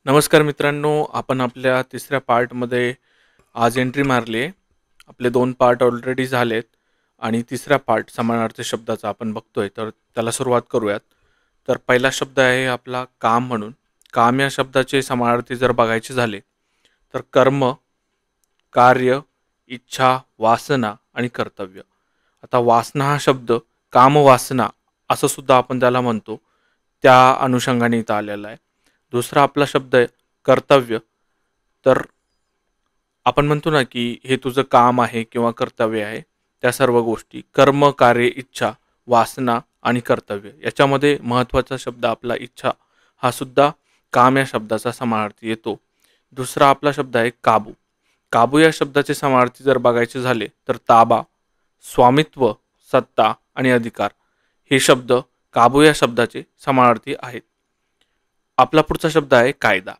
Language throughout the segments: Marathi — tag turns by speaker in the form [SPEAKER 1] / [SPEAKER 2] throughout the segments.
[SPEAKER 1] नमस्कार मित्रांनो, आपण आपल्या तिसऱ्या पार्टमध्ये आज एंट्री मारली आहे. आपले 2 पार्ट ऑलरेडी झालेत आणि तिसरा पार्ट समानार्थी शब्दाचा आपण बघतोय, तर त्याला सुरुवात करूयात. तर पहिला शब्द आहे आपला काम म्हणून. काम या शब्दाचे समानार्थी जर बघायचे झाले, तर कर्म, कार्य, इच्छा, वासना आणि कर्तव्य. आता वासना हा शब्द कामवासना असं सुद्धा आपण त्याला म्हणतो, त्या अनुषंगाने इथं आलेला आहे. दुसरा आपला शब्द आहे कर्तव्य. तर आपण म्हणतो ना, की हे तुझं काम आहे किंवा कर्तव्य आहे. त्या सर्व गोष्टी कर्म, कार्य, इच्छा, वासना आणि कर्तव्य याच्यामध्ये महत्त्वाचा शब्द आपला इच्छा हा सुद्धा काम या शब्दाचा समानार्थी येतो. दुसरा आपला शब्द आहे काबू. काबू या शब्दाचे समानार्थी जर बघायचे झाले तर ताबा, स्वामित्व, सत्ता आणि अधिकार हे शब्द काबू या शब्दाचे समानार्थी आहेत. आपला पुढचा शब्द आहे कायदा.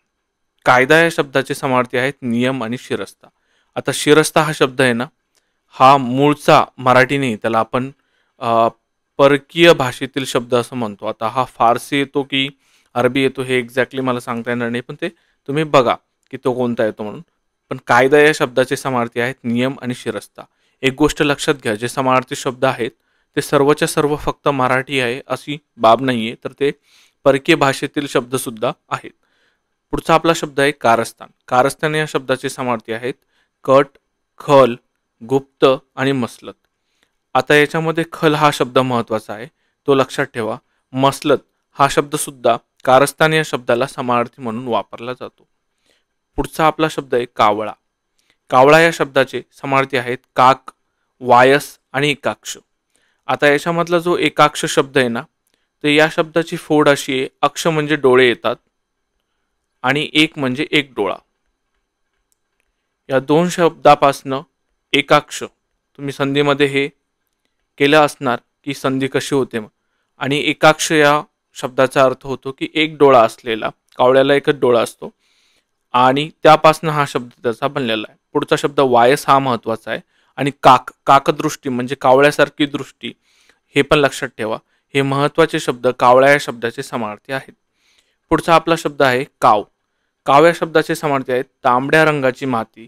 [SPEAKER 1] कायदा या शब्दाचे समानार्थी आहेत नियम आणि शिरस्ता. आता शिरस्ता हा शब्द आहे ना, हा मूळचा मराठी नाही, त्याला आपण परकीय भाषेतील शब्द असं म्हणतो. आता हा फारसी येतो की अरबी येतो हे एक्झॅक्टली मला सांगता येणार नाही, पण ते तुम्ही बघा की तो कोणता येतो म्हणून. पण कायदा या शब्दाचे समानार्थी आहेत नियम आणि शिरस्ता. एक गोष्ट लक्षात घ्या, जे समानार्थी शब्द आहेत ते सर्वच्या सर्व फक्त मराठी आहे अशी बाब नाहीये, तर ते परकीय भाषेतील शब्द सुद्धा आहेत. पुढचा आपला शब्द आहे कारस्थान. कारस्थान या शब्दाचे समानार्थी आहेत कट, खल, गुप्त आणि मसलत. आता याच्यामध्ये खल हा शब्द महत्त्वाचा आहे, तो लक्षात ठेवा. मसलत हा शब्द सुद्धा कारस्थान या शब्दाला समानार्थी म्हणून वापरला जातो. पुढचा आपला शब्द आहे कावळा. कावळा या शब्दाचे समानार्थी आहेत काक, वायस आणि एकाक्ष. आता याच्यामधला जो एकाक्ष शब्द आहे ना, तर या शब्दाची फोड अशी आहे, अक्ष म्हणजे डोळे येतात आणि एक म्हणजे एक डोळा. या दोन शब्दापासनं एकाक्ष तुम्ही संधीमध्ये हे केलं असणार की संधी कशी होते आणि एकाक्ष या शब्दाचा अर्थ होतो की एक डोळा असलेला. कावळ्याला एकच डोळा असतो आणि त्यापासनं हा शब्द त्याचा बनलेला आहे. पुढचा शब्द वायस हा महत्त्वाचा आहे आणि काक, काकदृष्टी म्हणजे कावळ्यासारखी दृष्टी, हे पण लक्षात ठेवा. हे महत्त्वाचे शब्द कावळ्या या शब्दाचे समानार्थी आहेत. पुढचा आपला शब्द आहे काव. काव या शब्दाचे समानार्थी आहेत तांबड्या रंगाची माती,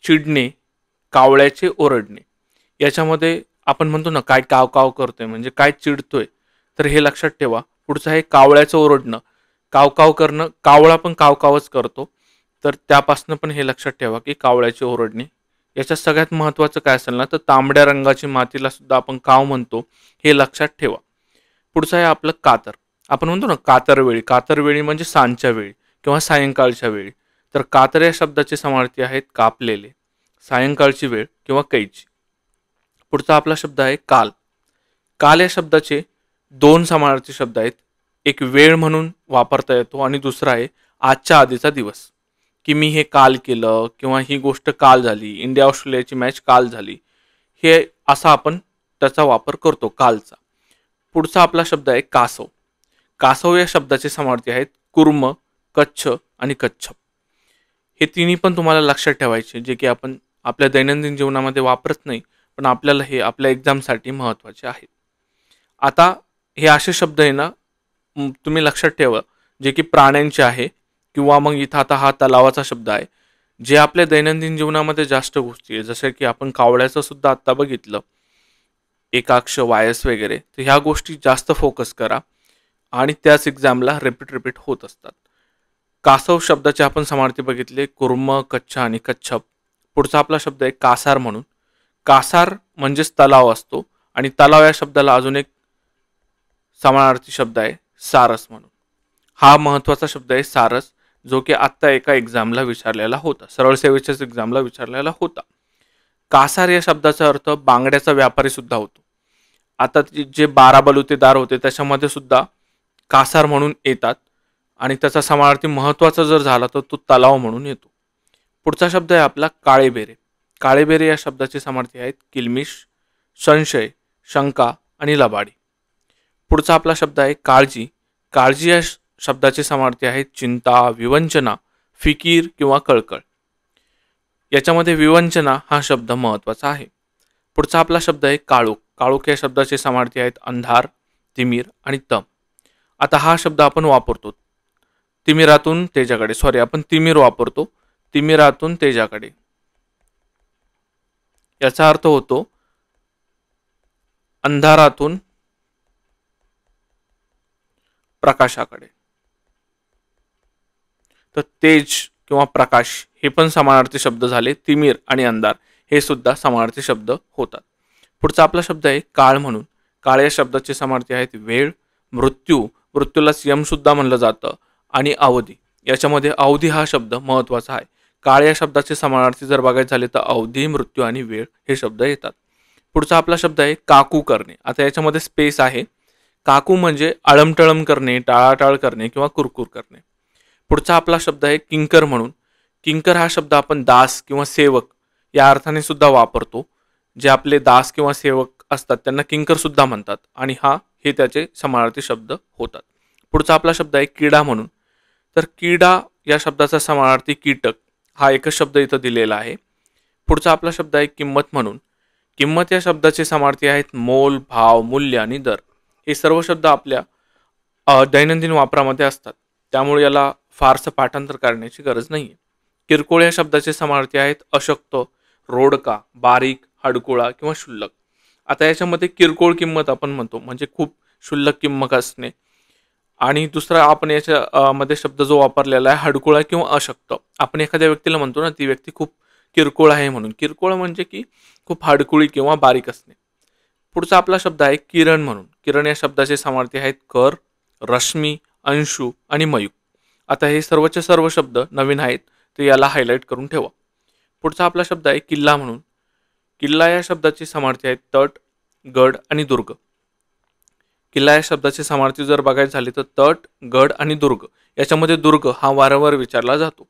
[SPEAKER 1] चिडणे, कावळ्याचे ओरडणे. याच्यामध्ये आपण म्हणतो ना, काय काव काव करतोय म्हणजे काय चिडतोय, तर हे लक्षात ठेवा. पुढचं आहे कावळ्याचं ओरडणं. काव काव करणं, कावळा पण काव कावच करतो, तर त्यापासून पण हे लक्षात ठेवा की कावळ्याचे ओरडणे. याच्यात सगळ्यात महत्त्वाचं काय असेल ना, तर तांबड्या रंगाची मातीला सुद्धा आपण काव म्हणतो, हे लक्षात ठेवा. पुढचं आहे आपलं कातर. आपण म्हणतो ना कातरवेळी. कातरवेळी म्हणजे सांजच्या वेळी किंवा सायंकाळच्या वेळी. तर कातर या शब्दाचे समानार्थी आहेत कापलेले, सायंकाळची वेळ किंवा कैची. पुढचा आपला शब्द आहे काल. काल या शब्दाचे दोन समानार्थी शब्द आहेत. एक वेळ म्हणून वापरता येतो आणि दुसरा आहे आजच्या आधीचा दिवस, की मी हे काल केलं किंवा ही गोष्ट काल झाली, इंडिया ऑस्ट्रेलियाची मॅच काल झाली, हे असा आपण त्याचा वापर करतो कालचा. पुढचा आपला शब्द आहे कासव. कासव या शब्दाचे समानार्थी आहेत कुर्म, कच्छ आणि कच्छप. हे तिन्ही पण तुम्हाला लक्षात ठेवायचे, जे की आपण आपल्या दैनंदिन जीवनामध्ये वापरत नाही, पण आपल्याला हे आपल्या एक्झामसाठी महत्त्वाचे आहेत. आता हे असे शब्द आहे ना, तुम्ही लक्षात ठेवा, जे की प्राण्यांचे आहे किंवा मग इथं आता हा तलावाचा शब्द आहे, जे आपल्या दैनंदिन जीवनामध्ये जास्त गोष्टी आहे, जसं की आपण कावळ्याचं सुद्धा आत्ता बघितलं, एकाक्ष, वायस वगैरे. तर ह्या गोष्टी जास्त फोकस करा आणि त्याच एक्झामला रिपीट होत असतात. कासव शब्दाचे आपण समानार्थी बघितले कुर्म, कच्छ आणि कच्छप. पुढचा आपला शब्द आहे कासार म्हणून. कासार म्हणजेच तलाव असतो आणि तलाव या शब्दाला अजून एक समानार्थी शब्द आहे सारस म्हणून. हा महत्त्वाचा शब्द आहे सारस, जो की आत्ता एका एक्झामला विचारलेला होता, सरळ सेवेच्याच एक्झामला विचारलेला होता. कासार या शब्दाचा अर्थ बांगड्याचा व्यापारी सुद्धा होतो. आता जे 12 बलुतेदार होते त्याच्यामध्ये सुद्धा कासार म्हणून येतात आणि त्याचा समानार्थी महत्त्वाचा जर झाला तर तो तलाव म्हणून येतो. पुढचा शब्द आहे आपला काळेबेरे. काळेबेरे या शब्दाचे समानार्थी आहेत किल्मिश, संशय, शंका आणि लबाडी. पुढचा आपला शब्द आहे काळजी. काळजी या शब्दाचे समानार्थी आहेत चिंता, विवंचना, फिकीर किंवा कळकळ. याच्यामध्ये विवंचना हा शब्द महत्त्वाचा आहे. पुढचा आपला शब्द आहे काळोख. काळोख या शब्दाचे समानार्थी आहेत अंधार, तिमीर आणि तम. आता हा शब्द आपण वापरतो. तिमिरातून तेजाकडे, सॉरी आपण तिमिर वापरतो, तिमिरातून तेजाकडे, याचा अर्थ होतो अंधारातून प्रकाशाकडे. तर तेज किंवा प्रकाश हे पण समानार्थी शब्द झाले. तिमिर आणि अंधार हे सुद्धा समानार्थी शब्द होतात. पुढचा आपला शब्द आहे काळ म्हणून. काळ या शब्दाचे समानार्थी आहेत वेळ, मृत्यू, मृत्यूलाच यम सुद्धा म्हणलं जातं, आणि अवधी. याच्यामध्ये अवधी हा शब्द महत्वाचा आहे. काळ या शब्दाचे समानार्थी जर बघायचे झाले तर अवधी, मृत्यू आणि वेळ हे शब्द येतात. पुढचा आपला शब्द आहे काकू करणे. आता याच्यामध्ये स्पेस आहे. काकू म्हणजे आळमटळम करणे, टाळाटाळ करणे किंवा कुरकुर करणे. पुढचा आपला शब्द आहे किंकर म्हणून. किंकर हा शब्द आपण दास किंवा सेवक या अर्थाने सुद्धा वापरतो. जे आपले दास किंवा सेवक असतात त्यांना किंकर सुद्धा म्हणतात, आणि हे त्याचे समानार्थी शब्द होतात. पुढचा आपला शब्द आहे किडा म्हणून. तर किडा या शब्दाचा समानार्थी कीटक हा एकच शब्द इथं दिलेला आहे. पुढचा आपला शब्द आहे किंमत म्हणून. किंमत या शब्दाचे समानार्थी आहेत मोल, भाव, मूल्य आणि दर. हे सर्व शब्द आपल्या दैनंदिन वापरामध्ये असतात, त्यामुळे याला फारसं पाठांतर करण्याची गरज नाहीये. किरकोळ या शब्दाचे समानार्थी आहेत अशक्त, रोडका, बारीक, हडकुळा किंवा क्षुल्लक. आता याच्यामध्ये किरकोळ किंमत आपण म्हणतो म्हणजे खूप क्षुल्लक किंमत असणे, आणि दुसरा आपण याच्या मध्ये शब्द जो वापरलेला आहे हडकुळा किंवा अशक्त. आपण एखाद्या व्यक्तीला म्हणतो ना ती व्यक्ती खूप किरकोळ आहे म्हणून. किरकोळ म्हणजे की खूप हडकुळी किंवा बारीक असणे. पुढचा आपला शब्द आहे किरण म्हणून. किरण या शब्दाचे समानार्थी आहेत कर, रश्मी, अंशू आणि मयूक. आता हे सर्वचे सर्व शब्द नवीन आहेत, तर याला हायलाईट करून ठेवा. पुढचा आपला शब्द आहे किल्ला म्हणून. किल्ला या शब्दाचे समानार्थी आहेत तट, गड आणि दुर्ग. किल्ला या शब्दाचे समानार्थी जर बघायचे झाले तर तट, गड आणि दुर्ग. याच्यामध्ये दुर्ग हा वारंवार विचारला जातो.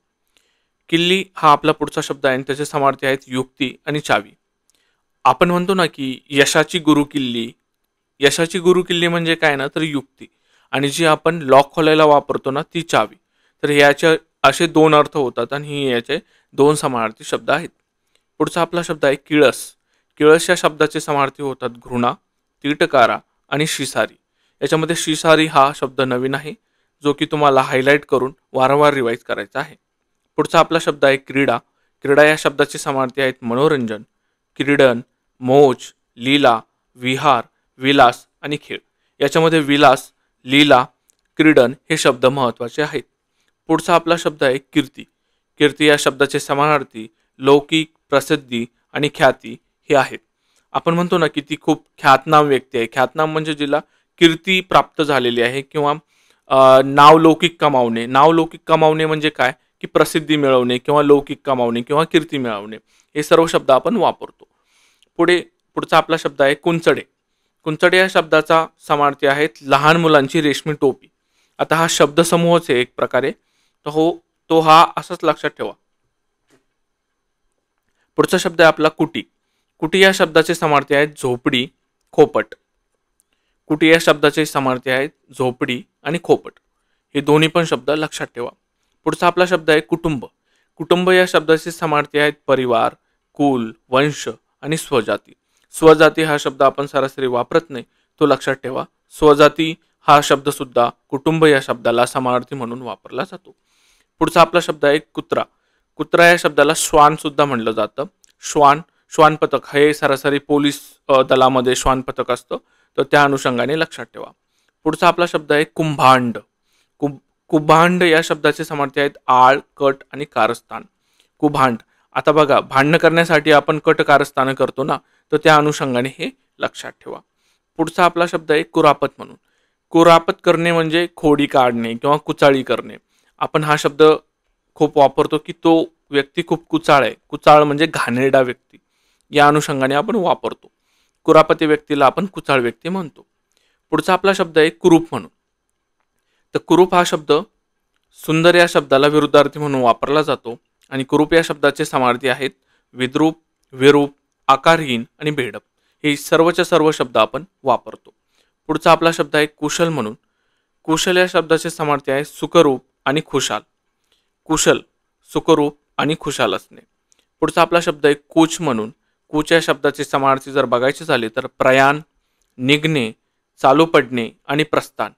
[SPEAKER 1] किल्ली हा आपला पुढचा शब्द आहे आणि त्याचे समानार्थी आहेत युक्ती आणि चावी. आपण म्हणतो ना की यशाची गुरु किल्ली. यशाची गुरु किल्ली म्हणजे काय ना, तर युक्ती, आणि जी आपण लॉक खोलायला वापरतो ना ती चावी. तर याचे असे दोन अर्थ होतात आणि याचे दोन समानार्थी शब्द आहेत. पुढचा आपला शब्द आहे किळस. किळस या शब्दाचे समानार्थी होतात घृणा, तिटकारा आणि शिसारी. याच्यामध्ये शिसारी हा शब्द नवीन आहे, जो की तुम्हाला हायलाईट करून वारंवार रिवाईज करायचा आहे. पुढचा आपला शब्द आहे क्रीडा. क्रीडा या शब्दाचे समानार्थी आहेत मनोरंजन, क्रीडन, मौज, लीला, विहार, विलास आणि खेळ. याच्यामध्ये विलास, लीला, क्रीडन हे शब्द महत्त्वाचे आहेत. पुढचा आपला शब्द आहे कीर्ती. कीर्ती या शब्दाचे समानार्थी लौकिक, प्रसिद्धी आणि ख्याती हे आहेत. आपण म्हणतो ना की ती खूप ख्यातनाम व्यक्ती आहे. ख्यातनाम म्हणजे जिला कीर्ती प्राप्त झालेली आहे किंवा नाव लौकिक कमावणे. नाव लौकिक कमावणे म्हणजे काय की प्रसिद्धी मिळवणे किंवा लौकिक कमावणे किंवा कीर्ती मिळवणे, हे सर्व शब्द आपण वापरतो. पुढचा आपला शब्द आहे कुंचडे. कुंचडे या शब्दाचा समानार्थी आहेत लहान मुलांची रेशमी टोपी. आता हा शब्दसमूहच आहे एक प्रकारे, तो हा असंच लक्षात ठेवा. पुढचा शब्द आहे आपला कुटी. कुटी या शब्दाचे समानार्थी आहेत झोपडी, खोपट. कुटी या शब्दाचे समानार्थी आहेत झोपडी आणि खोपट. हे दोन्ही पण शब्द लक्षात ठेवा. पुढचा आपला शब्द आहे कुटुंब. कुटुंब या शब्दाचे समानार्थी आहेत परिवार, कुल, वंश आणि स्वजाती. स्वजाती हा शब्द आपण सरासरी वापरत नाही, तो लक्षात ठेवा. स्वजाती हा शब्द सुद्धा कुटुंब या शब्दाला समानार्थी म्हणून वापरला जातो. पुढचा आपला शब्द आहे कुत्रा. कुत्रा या शब्दाला श्वान सुद्धा म्हणलं जातं. श्वान पथक हे सरासरी पोलीस दलामध्ये श्वान पथक असतं, तर त्या अनुषंगाने लक्षात ठेवा. पुढचा आपला शब्द आहे कुंभांड. कुभांड या शब्दाचे समानार्थी आहेत आळ, कट आणि कारस्थान. कुभांड. आता बघा, भांडण करण्यासाठी आपण कट कारस्थान करतो ना, तर त्या अनुषंगाने हे लक्षात ठेवा. पुढचा आपला शब्द आहे कुरापत म्हणून. कुरापत करणे म्हणजे खोडी काढणे किंवा कुचाळी करणे. आपण हा शब्द खूप वापरतो की तो व्यक्ती खूप कुचाळ आहे. कुचाळ म्हणजे घाणेरडा व्यक्ती, या अनुषंगाने आपण वापरतो. कुरापती व्यक्तीला आपण कुचाळ व्यक्ती म्हणतो. पुढचा आपला शब्द आहे कुरूप म्हणून. तर कुरूप हा शब्द सुंदर या शब्दाला विरुद्धार्थी म्हणून वापरला जातो, आणि कुरूप या शब्दाचे समानार्थी आहेत विद्रूप, विरूप, आकारहीन आणि बेडप. हे सर्वच्या सर्व शब्द आपण वापरतो. पुढचा आपला शब्द आहे कुशल म्हणून. कुशल या शब्दाचे समानार्थी आहे सुखरूप आणि खुशाल. कुशल, सुखरूप आणि खुशाल असणे. पुढचा आपला शब्द आहे कूच म्हणून. कूच या शब्दाचे समानार्थी जर बघायचे झाले तर प्रयाण, निघणे, चालू पडणे आणि प्रस्थान.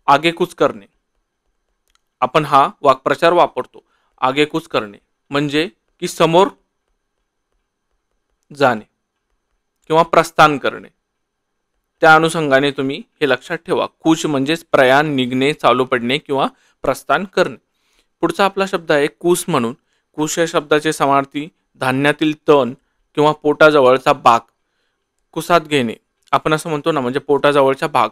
[SPEAKER 1] आगेकूच करणे. आपण हा वाक्प्रचार वापरतो. आगेकूच करणे म्हणजे की समोर जाणे किंवा प्रस्थान करणे. त्या अनुषंगाने तुम्ही हे लक्षात ठेवा. कूच म्हणजेच प्रयाण, निघणे, चालू पडणे किंवा प्रस्थान करणे. पुढचा आपला शब्द आहे कूस म्हणून. कूस या शब्दाचे समानार्थी धान्यातील तण किंवा पोटाजवळचा भाग कुसात घेणे. आपण असं म्हणतो ना, म्हणजे पोटाजवळचा भाग.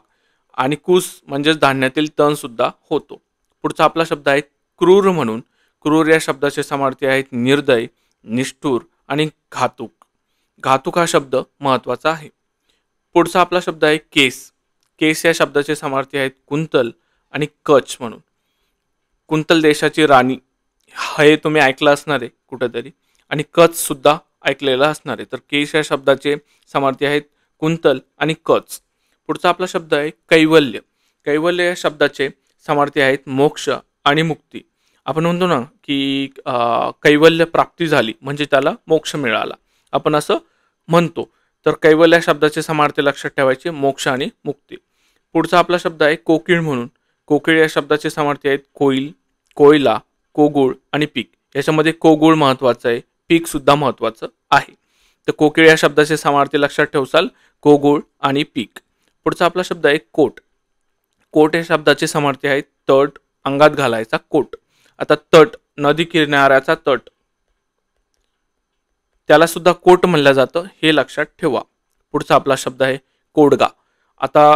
[SPEAKER 1] आणि कूस म्हणजेच धान्यातील तण सुद्धा होतो. पुढचा आपला शब्द आहे क्रूर म्हणून. क्रूर या शब्दाचे समानार्थी आहेत निर्दय, निष्ठुर आणि घातुक. घातुक हा शब्द महत्त्वाचा आहे. पुढचा आपला शब्द आहे केस. केस या शब्दाचे समानार्थी आहेत कुंतल आणि कच म्हणून. कुंतल देशाची राणी हे तुम्ही ऐकलं असणार आहे कुठेतरी, आणि कच सुद्धा ऐकलेलं असणार आहे. तर केस या शब्दाचे समानार्थी आहेत कुंतल आणि कच. पुढचा आपला शब्द आहे कैवल्य. कैवल्य या शब्दाचे समानार्थी आहेत मोक्ष आणि मुक्ती. आपण म्हणतो ना की कैवल्य प्राप्ती झाली म्हणजे त्याला मोक्ष मिळाला, आपण असं म्हणतो. तर कैवल्य या शब्दाचे समानार्थी लक्षात ठेवायचे मोक्ष आणि मुक्ती. पुढचा आपला शब्द आहे कोकिळ म्हणून. कोकिळ या शब्दाचे समानार्थी आहेत कोईल, कोयला, कोगुळ आणि पीक. याच्यामध्ये कोगुळ महत्त्वाचं आहे, पीक सुद्धा महत्त्वाचं आहे. तर कोकिळ या शब्दाचे समानार्थी लक्षात ठेवसाल कोगुळ आणि पीक. पुढचा आपला शब्द आहे कोट. कोट या शब्दाचे समानार्थी आहेत तट, अंगात घालायचा कोट. आता तट, नदी किनाऱ्याचा तट, त्याला सुद्धा कोट म्हणलं जातं, हे लक्षात ठेवा. पुढचा आपला शब्द आहे कोडगा. आता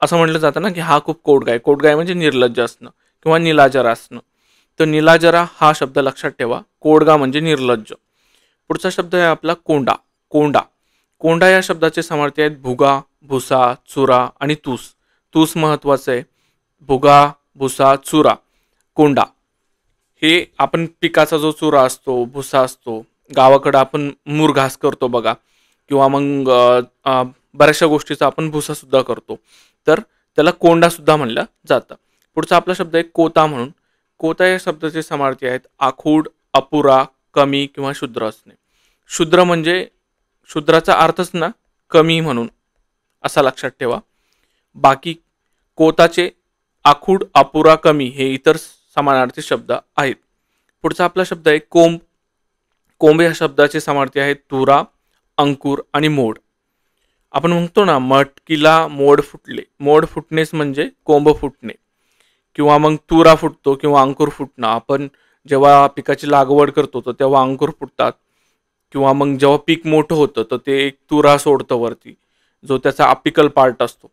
[SPEAKER 1] असं म्हटलं जातं ना की हा खूप कोडगा आहे. कोडगा आहे म्हणजे निर्लज्ज असणं किंवा निलाजरा असणं. तर निलाजरा हा शब्द लक्षात ठेवा. कोडगा म्हणजे निर्लज्ज. पुढचा शब्द आहे आपला कोंडा. कोंडा. कोंडा या शब्दाचे समानार्थी आहेत भुगा, भुसा, चुरा आणि तूस. तूस महत्त्वाचं आहे. भुगा, भुसा, चुरा, कोंडा हे आपण पिकाचा जो चुरा असतो, भुसा असतो, गावाकडं आपण मूर घास करतो बघा, किंवा मग बऱ्याचशा गोष्टीचा आपण भुसा सुद्धा करतो, तर त्याला कोंडा सुद्धा म्हणलं जातं. पुढचा आपला शब्द आहे कोता म्हणून. कोता या शब्दाचे समानार्थी आहेत आखूड, अपुरा, कमी किंवा शूद्र असणे. शूद्र म्हणजे शूद्राचा अर्थच ना कमी म्हणून, असा लक्षात ठेवा. बाकी कोताचे आखूड, अपुरा, कमी हे इतर समानार्थी शब्द आहेत. पुढचा आपला शब्द आहे कोंब. कोंब या शब्दाचे समानार्थी आहेत तुरा, अंकुर आणि मोड. आपण म्हणतो ना मटकीला मोड फुटले. मोड फुटणेच म्हणजे कोंब फुटणे, किंवा मग तुरा फुटतो किंवा अंकुर फुटणं. आपण जेव्हा पिकाची लागवड करतो तर तेव्हा अंकुर फुटतात, किंवा मग जेव्हा पीक मोठं होतं तर ते एक तुरा सोडतं वरती, जो त्याचा अपिकल पार्ट असतो,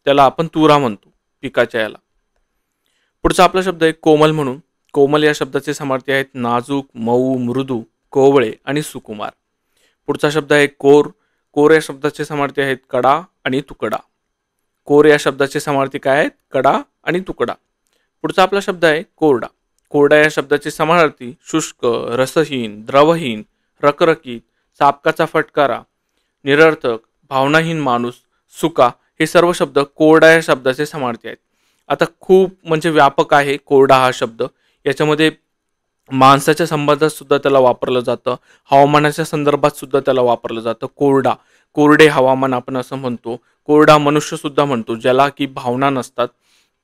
[SPEAKER 1] त्याला आपण तुरा म्हणतो पिकाच्या याला. पुढचा आपला शब्द आहे कोमल म्हणून. कोमल या शब्दाचे समानार्थी आहेत नाजूक, मऊ, मृदू, कोवळे आणि सुकुमार. पुढचा शब्द आहे कोर. कोर या शब्दाचे समानार्थी आहेत कडा आणि तुकडा. कोर या शब्दाचे समानार्थी काय आहेत? कडा आणि तुकडा. पुढचा आपला शब्द आहे कोरडा. कोरडा या शब्दाचे समानार्थी शुष्क, रसहीन, द्रवहीन, रकरकीत, चापकाचा फटकारा, निरर्थक, भावनाहीन माणूस, सुका, हे सर्व शब्द कोरडा या शब्दाचे समानार्थी आहेत. आता खूप म्हणजे व्यापक आहे कोरडा हा शब्द. याच्यामध्ये माणसाच्या संबंधात सुद्धा त्याला वापरलं जातं, हवामानाच्या संदर्भात सुद्धा त्याला वापरलं जातं. कोरडा, कोरडे हवामान आपण असं म्हणतो. कोरडा मनुष्य सुद्धा म्हणतो, ज्याला की भावना नसतात,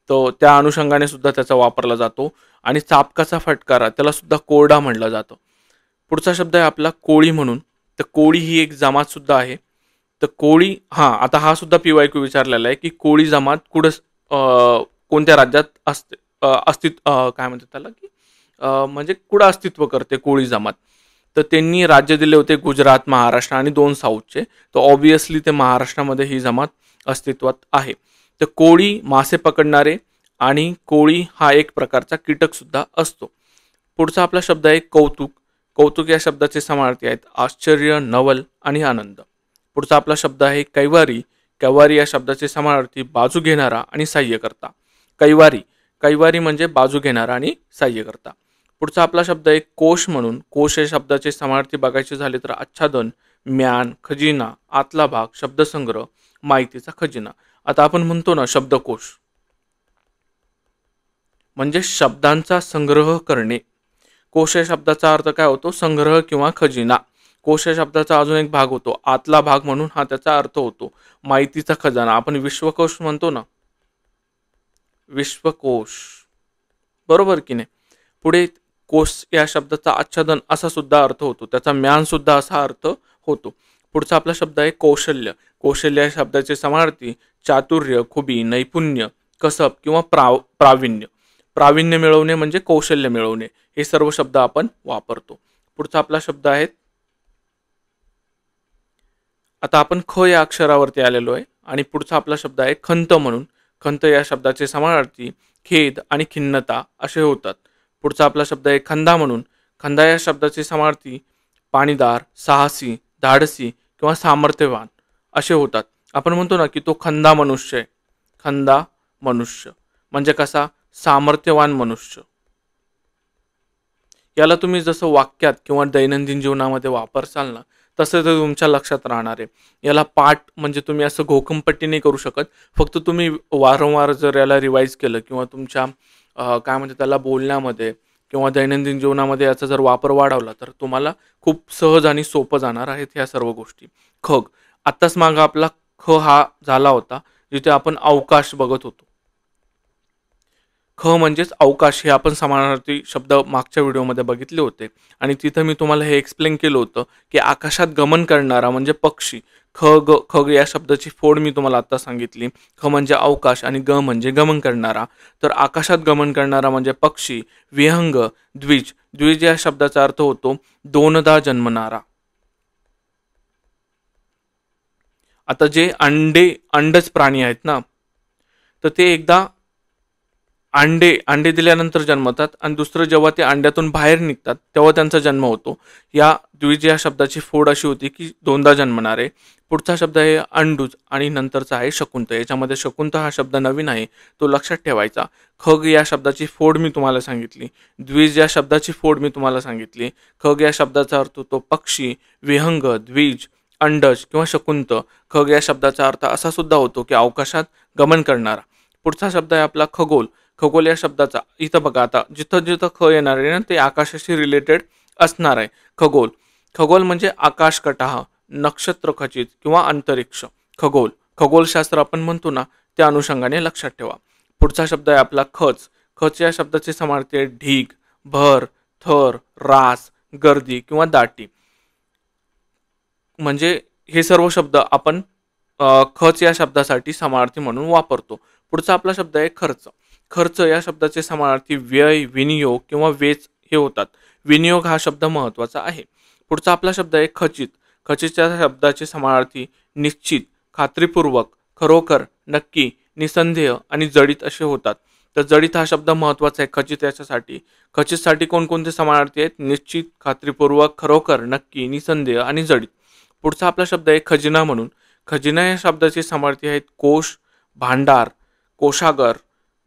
[SPEAKER 1] तो त्या अनुषंगाने सुद्धा त्याचा वापरला जातो. आणि चापकाचा फटकारा, त्याला सुद्धा कोरडा म्हणलं जातं. पुढचा शब्द आहे आपला कोळी म्हणून. तर कोळी ही एक जमात सुद्धा आहे. तर कोळी, आता हा सुद्धा PYQ विचारलेला आहे की कोळी जमात कुठं कोणत्या राज्यात असते, काय म्हणतात त्याला, की म्हणजे कुठं अस्तित्व करते कोळी जमात. तर त्यांनी राज्य दिले होते गुजरात, महाराष्ट्र आणि 2 साऊथचे. तर ऑब्विसली ते महाराष्ट्रामध्ये ही जमात अस्तित्वात आहे. तर कोळी मासे पकडणारे, आणि कोळी हा एक प्रकारचा कीटक सुद्धा असतो. पुढचा आपला शब्द आहे कौतुक. कौतुक या शब्दाचे समानार्थी आहेत आश्चर्य, नवल आणि आनंद. पुढचा आपला शब्द आहे कैवारी. कैवारी या शब्दाचे समानार्थी बाजू घेणारा आणि साह्यकर्ता. कैवारी, कैवारी म्हणजे बाजू घेणारा आणि साह्यकर्ता. पुढचा आपला शब्द आहे कोश म्हणून. कोश या शब्दाचे समानार्थी बघायचे झाले तर आच्छादन, म्यान, खजिना, आतला भाग, शब्दसंग्रह, माहितीचा खजिना. आता आपण म्हणतो ना शब्दकोश म्हणजे शब्दांचा संग्रह करणे. कोश या शब्दाचा अर्थ काय होतो? संग्रह किंवा खजिना. कोश या शब्दाचा अजून एक भाग होतो आतला भाग म्हणून, हा त्याचा अर्थ होतो माहितीचा खजाना. आपण विश्वकोश म्हणतो ना, विश्वकोश, बरोबर की नाही. पुढे कोश या शब्दाचा आच्छादन असा सुद्धा अर्थ होतो, त्याचा म्यान सुद्धा असा अर्थ होतो. पुढचा आपला शब्द आहे कौशल्य. कौशल्य या शब्दाचे समानार्थी चातुर्य, खुबी, नैपुण्य, कसब किंवा प्रावीण्य. प्रावीण्य मिळवणे म्हणजे कौशल्य मिळवणे, हे सर्व शब्द आपण वापरतो. पुढचा आपला शब्द आहे, आता आपण ख या अक्षरावरती आलेलो आहे आणि पुढचा आपला शब्द आहे खंत म्हणून. खंत या शब्दाचे समानार्थी खेद आणि खिन्नता असे होतात. पुढचा आपला शब्द आहे खंदा म्हणून. खंदा या शब्दाचे समानार्थी पाणीदार, साहसी, धाडसी किंवा सामर्थ्यवान असे होतात. आपण म्हणतो ना की तो खंदा मनुष्य आहे. खंदा मनुष्य म्हणजे कसा, सामर्थ्यवान मनुष्य. याला तुम्ही जसं वाक्यात किंवा दैनंदिन जीवनामध्ये वापरसाल ना, तसं ते तुमच्या लक्षात राहणार आहे. याला पाठ म्हणजे तुम्ही असं घोकमपट्टी नाही करू शकत. फक्त तुम्ही वारंवार जर याला रिवाईज केलं किंवा तुमच्या काय म्हणते त्याला बोलण्यामध्ये किंवा दैनंदिन जीवनामध्ये याचा जर वापर वाढवला तर तुम्हाला खूप सहज आणि सोपं जाणार आहेत ह्या सर्व गोष्टी. खग, आत्ताच मागं आपला ख हा झाला होता जिथे आपण अवकाश बघत होतो. ख म्हणजेच अवकाश हे आपण समानार्थी शब्द मागच्या व्हिडिओमध्ये बघितले होते आणि तिथं मी तुम्हाला हे एक्सप्लेन केलं होतं की आकाशात गमन करणारा म्हणजे पक्षी. खग या शब्दाची फोड मी तुम्हाला आता सांगितली. ख म्हणजे अवकाश आणि ग म्हणजे गमन करणारा. तर आकाशात गमन करणारा म्हणजे पक्षी. विहंग, द्विज. द्विज या शब्दाचा अर्थ होतो दोनदा जन्मणारा. आता जे अंडच प्राणी आहेत ना, तर ते एकदा अंडे दिल्यानंतर जन्मतात आणि दुसरं जेव्हा ते अंड्यातून बाहेर निघतात तेव्हा त्यांचा जन्म होतो. या द्विज या शब्दाची फोड अशी होती की दोनदा जन्मणारे. पुढचा शब्द आहे अंडूज आणि नंतरचा आहे शकुंत. याच्यामध्ये शकुंत हा शब्द नवीन आहे, तो लक्षात ठेवायचा. खग या शब्दाची फोड मी तुम्हाला सांगितली. द्विज या शब्दाची फोड मी तुम्हाला सांगितली. खग या शब्दाचा अर्थ होतो पक्षी, विहंग, द्विज, अंडज किंवा शकुंत. खग या शब्दाचा अर्थ असा सुद्धा होतो की अवकाशात गमन करणारा. पुढचा शब्द आहे आपला खगोल. खगोल या शब्दाचा इथं बघा, आता जिथं जिथं ख येणार आहे ना ते आकाशाशी रिलेटेड असणार आहे. खगोल, खगोल म्हणजे आकाशकटाह, नक्षत्र खचित किंवा अंतरिक्ष. खगोल, खगोलशास्त्र आपण म्हणतो ना, त्या अनुषंगाने लक्षात ठेवा. पुढचा शब्द आहे आपला खच. खच या शब्दाचे समानार्थी आहे ढीग, भर, थर, रास, गर्दी किंवा दाटी. म्हणजे हे सर्व शब्द आपण खच या शब्दासाठी समानार्थी म्हणून वापरतो. पुढचा आपला शब्द आहे खर्च. खर्च या शब्दाचे समानार्थी व्यय, विनियोग किंवा वेच हे होतात. विनियोग हा शब्द महत्त्वाचा आहे. पुढचा आपला शब्द आहे खचित. खचित या शब्दाचे समानार्थी निश्चित, खात्रीपूर्वक, खरोखर, नक्की, निसंदेह आणि जडित असे होतात. तर जडित हा शब्द महत्त्वाचा आहे खचित याच्यासाठी. खचितसाठी कोणकोणते समानार्थी आहेत? निश्चित, खात्रीपूर्वक, खरोखर, नक्की, निसंदेह आणि जडित. पुढचा आपला शब्द आहे खजिना म्हणून. खजिना या शब्दाचे समानार्थी आहेत कोश, भांडार, कोशागर,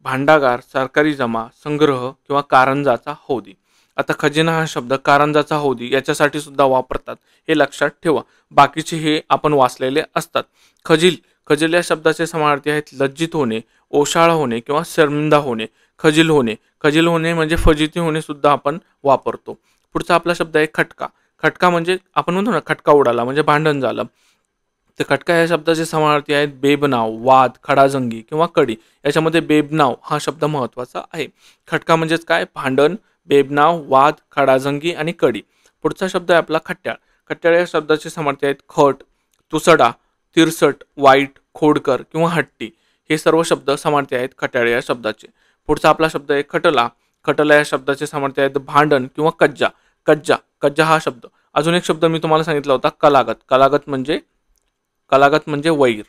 [SPEAKER 1] भांडागार, सरकारी जमा, संग्रह किंवा कारंजाचा हौदी. आता खजिना हा शब्द कारंजाचा हौदी याच्यासाठी सुद्धा वापरतात, हे लक्षात ठेवा. बाकीचे हे आपण वाचलेले असतात. खजील, खजील या शब्दाचे समानार्थी आहेत लज्जित होणे, ओशाळ होणे किंवा शर्मिंदा होणे. खजील होणे, खजील होणे म्हणजे फजिती होणे सुद्धा आपण वापरतो. पुढचा आपला शब्द आहे खटका. खटका म्हणजे आपण म्हणतो ना खटका उडाला म्हणजे भांडण झालं. तर खटका या शब्दाचे समानार्थी आहेत बेबनाव, वाद, खडाजंगी किंवा कडी. याच्यामध्ये बेबनाव हा शब्द महत्त्वाचा आहे. खटका म्हणजेच काय? भांडण, बेबनाव, वाद, खडाजंगी आणि कडी. पुढचा शब्द आहे आपला खट्याळ. खट्याळ या शब्दाचे समानार्थी आहेत खट, तुसडा, तिरसट, वाईट, खोडकर किंवा हट्टी. हे सर्व शब्द समानार्थी आहेत खट्याळ या शब्दाचे. पुढचा आपला शब्द आहे खटला. खटला या शब्दाचे समानार्थी आहेत भांडण किंवा कज्जा. कज्जा हा शब्द. अजून एक शब्द मी तुम्हाला सांगितला होता कलागत. कलागत म्हणजे वैर,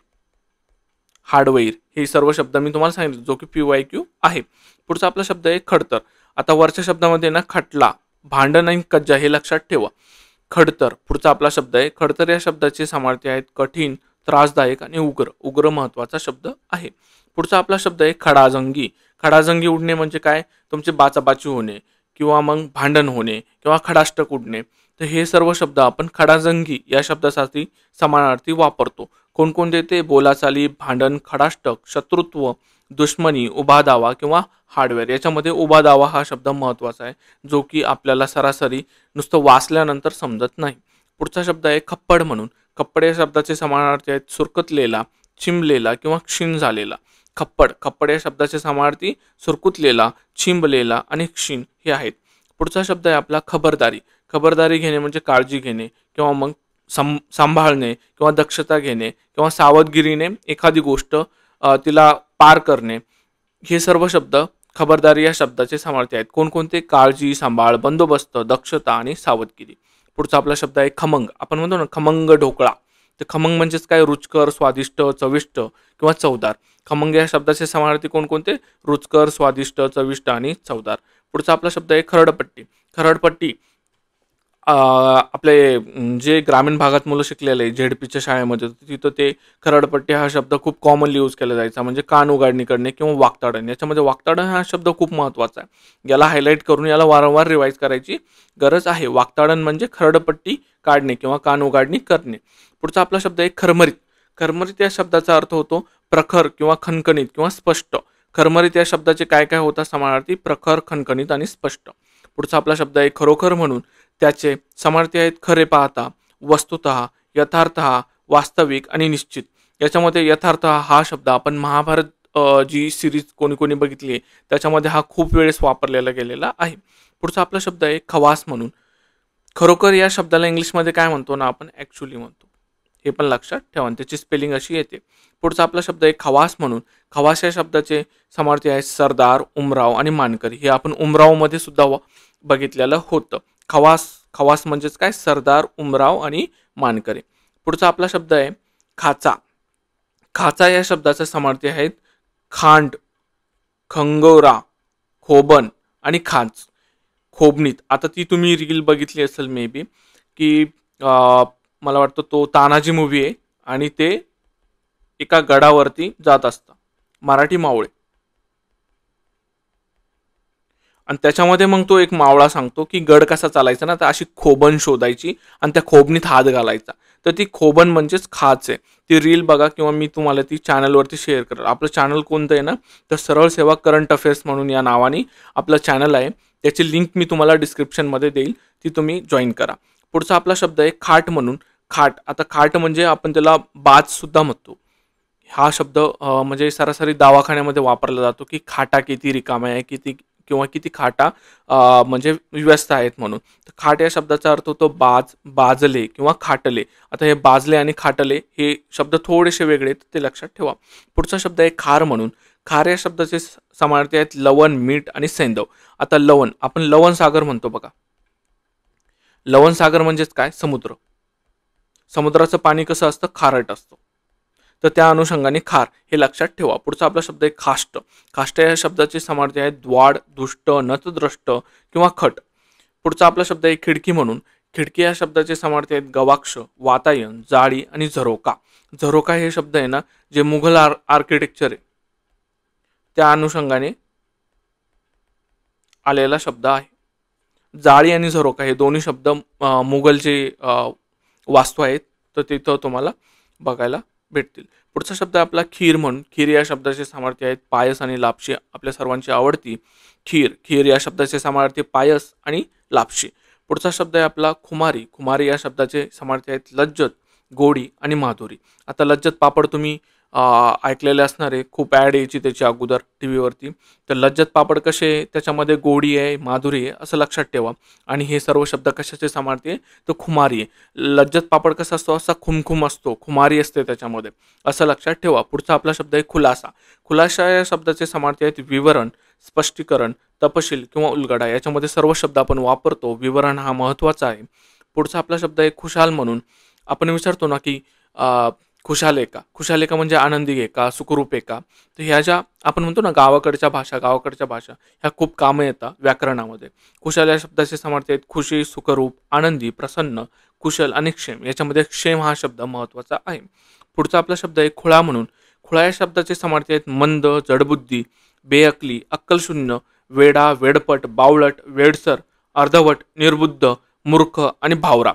[SPEAKER 1] हार्डवेअर. हे सर्व शब्द मी तुम्हाला सांगितले जो की PYQ आहे. पुढचा आपला शब्द आहे खडतर. आता वरच्या शब्दामध्ये ना खटला, भांडण आणि कज्जा हे लक्षात ठेवा. खडतर. पुढचा आपला शब्द आहे खडतर या शब्दाचे समानार्थी आहेत कठीण, त्रासदायक आणि उग्र. उग्र महत्त्वाचा शब्द आहे. पुढचा आपला शब्द आहे खडाजंगी. खडाजंगी उडणे म्हणजे काय? तुमचे बाचाबाची होणे किंवा मग भांडण होणे किंवा खडाष्टक उडणे. तर हे सर्व शब्द आपण खडाजंगी या शब्दासाठी समानार्थी वापरतो. कोणकोणते ते? बोलाचाली, भांडण, खडाष्टक, शत्रुत्व, दुश्मनी, उभा दावा किंवा हार्डवेअर. याच्यामध्ये उभा दावा हा शब्द महत्त्वाचा आहे जो की आपल्याला सरासरी नुसतं वाचल्यानंतर समजत नाही. पुढचा शब्द आहे खप्पड म्हणून. खप्पड या शब्दाचे समानार्थी आहेत सुरकतलेला, चिमलेला किंवा क्षीण झालेला. खप्पड, खप्पड या शब्दाचे समानार्थी सुरकुतलेला, छिंबलेला आणि क्षीण हे आहेत. पुढचा शब्द आहे आपला खबरदारी. खबरदारी घेणे म्हणजे काळजी घेणे किंवा मग सांभाळणे किंवा दक्षता घेणे किंवा सावधगिरीने एखादी गोष्ट तिला पार करणे. हे सर्व शब्द खबरदारी या शब्दाचे समानार्थी आहेत. कोणकोणते? काळजी, सांभाळ, बंदोबस्त, दक्षता आणि सावधगिरी. पुढचा आपला शब्द आहे खमंग. आपण म्हणतो ना खमंग ढोकळा. तर खमंग म्हणजेच काय? रुचकर, स्वादिष्ट, चविष्ट किंवा चवदार. खमंग या शब्दाचे समानार्थी कोणकोणते? रुचकर, स्वादिष्ट, चविष्ट आणि चवदार. पुढचा आपला शब्द आहे खरडपट्टी. खरडपट्टी आपले जे ग्रामीण भागात मुलं शिकलेले आहे झेडपीच्या शाळेमध्ये, तिथं ते खरडपट्टी हा शब्द खूप कॉमनली यूज केला जायचा. म्हणजे कान उघडणी करणे किंवा वाकताडण. याच्यामध्ये वाकताडण हा शब्द खूप महत्त्वाचा आहे. याला हायलाईट करून याला वारंवार रिवाईज करायची गरज आहे. वाकताडण म्हणजे खरडपट्टी काढणे किंवा कान उघडणी करणे. पुढचा आपला शब्द आहे खरमरीत. खरमरीत या शब्दाचा अर्थ होतो प्रखर किंवा खणखणीत किंवा स्पष्ट. खरमरीत या शब्दाचे काय काय होतात समानार्थी? प्रखर, खणखणीत आणि स्पष्ट. पुढचा आपला शब्द आहे खरोखर म्हणून. त्याचे समानार्थी आहेत खरे पाहता, वस्तुतः, यथार्थः, वास्तविक आणि निश्चित. याच्यामध्ये यथार्थ हा शब्द आपण महाभारत जी सिरीज कोणी कोणी बघितली आहे त्याच्यामध्ये हा खूप वेळेस वापरलेला गेलेला आहे. पुढचा आपला शब्द आहे खवास म्हणून. खरोखर या शब्दाला इंग्लिशमध्ये काय म्हणतो ना आपण? ॲक्च्युली म्हणतो. हे पण लक्षात ठेवा. त्याची स्पेलिंग अशी येते. पुढचा आपला शब्द आहे खवास म्हणून. खवास या शब्दाचे समानार्थी आहेत सरदार, उमराव आणि मानकरी. हे आपण उमरावमध्ये सुद्धा बघितलेलं होतं. खवास, खवास म्हणजेच काय? सरदार, उमराव आणि मानकरी. पुढचा आपला शब्द आहे खाचा. खाचा या शब्दाचे समानार्थी आहेत खांड, खंगोरा, खोबण आणि खाच. खोबणीत. आता ती तुम्ही रील बघितली असेल मे बी, की मला वाटतं तो तानाजी मूवी आहे आणि ते एका गडावरती जात असतं, मराठी मावळे, आणि त्याच्यामध्ये मग तो एक मावळा सांगतो की गड कसा चालायचा ना, तर अशी खोबण शोधायची आणि त्या खोबणीत हात घालायचा. तर ती खोबण म्हणजेच खाच आहे. ती रील बघा किंवा मी तुम्हाला ती चॅनलवरती शेअर करेल. आपलं चॅनल कोणतं आहे ना, तर सरळ सेवा करंट अफेअर्स म्हणून या नावाने आपलं चॅनल आहे. त्याची लिंक मी तुम्हाला डिस्क्रिप्शनमध्ये देईल, ती तुम्ही जॉईन करा. पुढचा आपला शब्द आहे खाट म्हणून. खाट. आता खाट म्हणजे आपण त्याला बाजसुद्धा म्हणतो. हा शब्द म्हणजे सरासरी दवाखान्यामध्ये वापरला जातो की खाटा किती रिकाम्या आहे, किती किंवा किती खाटा म्हणजे व्यस्त आहेत म्हणून. तर खाट या शब्दाचा अर्थ होतो बाज, बाजले किंवा खाटले. आता हे बाजले आणि खाटले हे शब्द थोडेसे वेगळे आहेत, ते लक्षात ठेवा. पुढचा शब्द आहे खार म्हणून. खार या शब्दाचे समानार्थी आहेत लवण, मीठ आणि सैंधव. आता लवण, आपण लवण सागर म्हणतो बघा. लवण सागर म्हणजेच काय? समुद्र. समुद्राचं पाणी कसं असतं? खारट असतं. तर त्या अनुषंगाने खार हे लक्षात ठेवा. पुढचा आपला शब्द आहे खाष्ट. खाष्ट या शब्दाचे समानार्थी आहेत द्वाड, दुष्ट, नतद्रष्ट किंवा खट. पुढचा आपला शब्द आहे खिडकी म्हणून. खिडकी या शब्दाचे समानार्थी आहेत गवाक्ष, वातायन, जाळी आणि झरोका. झरोका हे शब्द आहे ना, जे मुघल आर्किटेक्चर आहे त्या अनुषंगाने आलेला शब्द आहे. जाळी आणि झरोका हे दोन्ही शब्द मुघलचे वास्तू आहेत, तर तिथं तुम्हाला बघायला भेटतील. पुढचा शब्द आहे आपला खीर म्हणून. खीर या शब्दाचे समानार्थी आहेत पायस आणि लापशी. आपल्या सर्वांची आवडती खीर. खीर या शब्दाचे समानार्थी पायस आणि लापशी. पुढचा शब्द आहे आपला खुमारी. खुमारी या शब्दाचे समानार्थी आहेत लज्जत, गोडी आणि माधुरी. आता लज्जत पापड तुम्ही ऐकलेले असणार आहे, खूप ॲड यायची त्याची अगोदर टी व्हीवरती. तर लज्जत पापड कसे? त्याच्यामध्ये गोडी आहे, माधुरी आहे, असं लक्षात ठेवा. आणि हे सर्व शब्द कशाचे समानार्थी आहे? तर खुमारी आहे. लज्जत पापड कसा असतो? असा खुमखुम असतो, खुमारी असते त्याच्यामध्ये, असं लक्षात ठेवा. पुढचा आपला शब्द आहे खुलासा. खुलासा या शब्दाचे समानार्थी आहेत विवरण, स्पष्टीकरण, तपशील किंवा उलगडा. याच्यामध्ये सर्व शब्द आपण वापरतो. विवरण हा महत्त्वाचा आहे. पुढचा आपला शब्द आहे खुशाल म्हणून. आपण विचारतो ना की खुशाल आहे का? खुशाल आहे का म्हणजे आनंदी आहे का, सुखरूप आहे का? तर ह्या ज्या आपण म्हणतो ना गावाकडच्या भाषा ह्या खूप कामं येतात व्याकरणामध्ये. खुशाल या शब्दाचे समानार्थी आहेत खुशी, सुखरूप, आनंदी, प्रसन्न, कुशल आणि क्षेम. याच्यामध्ये क्षेम हा शब्द महत्त्वाचा आहे. पुढचा आपला शब्द आहे खुळा म्हणून. खुळा या शब्दाचे समानार्थी आहेत मंद, जडबुद्धी, बेअक्ली, अक्कलशून्य, वेडा, वेडपट, बावळट, वेडसर, अर्धवट, निर्बुद्ध, मूर्ख आणि भावरा.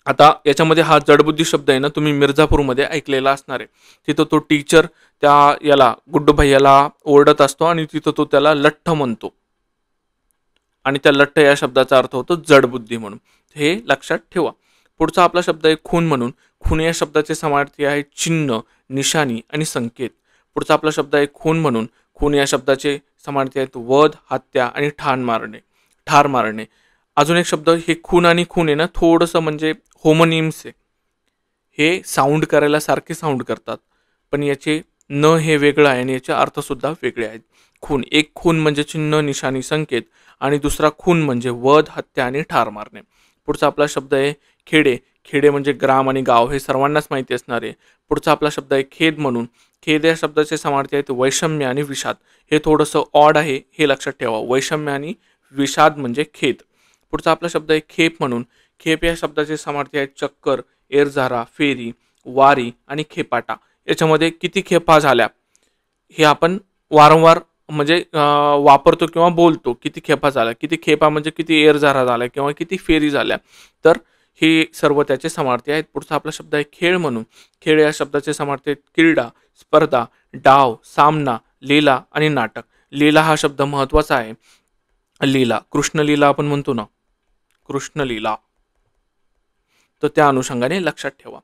[SPEAKER 1] आता याच्यामध्ये हा जडबुद्धी शब्द आहे ना, तुम्ही मिर्झापूरमध्ये ऐकलेला असणार आहे. तिथं तो टीचर त्या याला गुड्डू भैयाला ओरडत असतो आणि तिथं तो त्याला लठ्ठ म्हणतो आणि त्या लठ्ठ या शब्दाचा अर्थ होतो जडबुद्धी म्हणून. हे लक्षात ठेवा. पुढचा आपला शब्द आहे खून म्हणून. खून या शब्दाचे समानार्थी आहे चिन्ह, निशाणी आणि संकेत. पुढचा आपला शब्द आहे खून म्हणून. खून या शब्दाचे समानार्थी आहेत वध, हत्या आणि ठार मारणे. अजून एक शब्द, हे खून आणि खून आहे ना थोडंसं म्हणजे होमोनिम्स आहे. हे साऊंड करायला सारखे साऊंड करतात, पण याचे न हे वेगळं आहे आणि याचे अर्थसुद्धा वेगळे आहेत. खून, एक खून म्हणजे चिन्ह, निशाणी, संकेत आणि दुसरा खून म्हणजे वध, हत्या आणि ठार मारणे. पुढचा आपला शब्द आहे खेडे. खेडे म्हणजे ग्राम आणि गाव, हे सर्वांनाच माहिती असणार आहे. पुढचा आपला शब्द आहे खेद म्हणून. खेद या शब्दाचे समानार्थी आहेत वैषम्य आणि विषाद. हे थोडंसं ऑड आहे, हे लक्षात ठेवा. वैषम्य आणि विषाद म्हणजे खेद. पुढचा आपला शब्द आहे खेप म्हणून. खेप या शब्दाचे समानार्थी आहेत चक्कर, एरझारा, फेरी, वारी आणि खेपाटा. याच्यामध्ये किती खेपा झाल्या हे आपण वारंवार म्हणजे वापरतो किंवा बोलतो. किती खेपा झाल्या, किती खेपा म्हणजे किती एरझारा झाल्या किंवा किती फेरी झाल्या, तर हे सर्व त्याचे समानार्थी आहेत. पुढचा आपला शब्द आहे खेळ म्हणून. खेळ या शब्दाचे समानार्थी आहेत क्रीडा, स्पर्धा, डाव, सामना, लीला आणि नाटक. लीला हा शब्द महत्वाचा आहे. लीला, कृष्णलीला आपण म्हणतो ना, कृष्णलीला, तर त्या अनुषंगाने लक्षात ठेवा.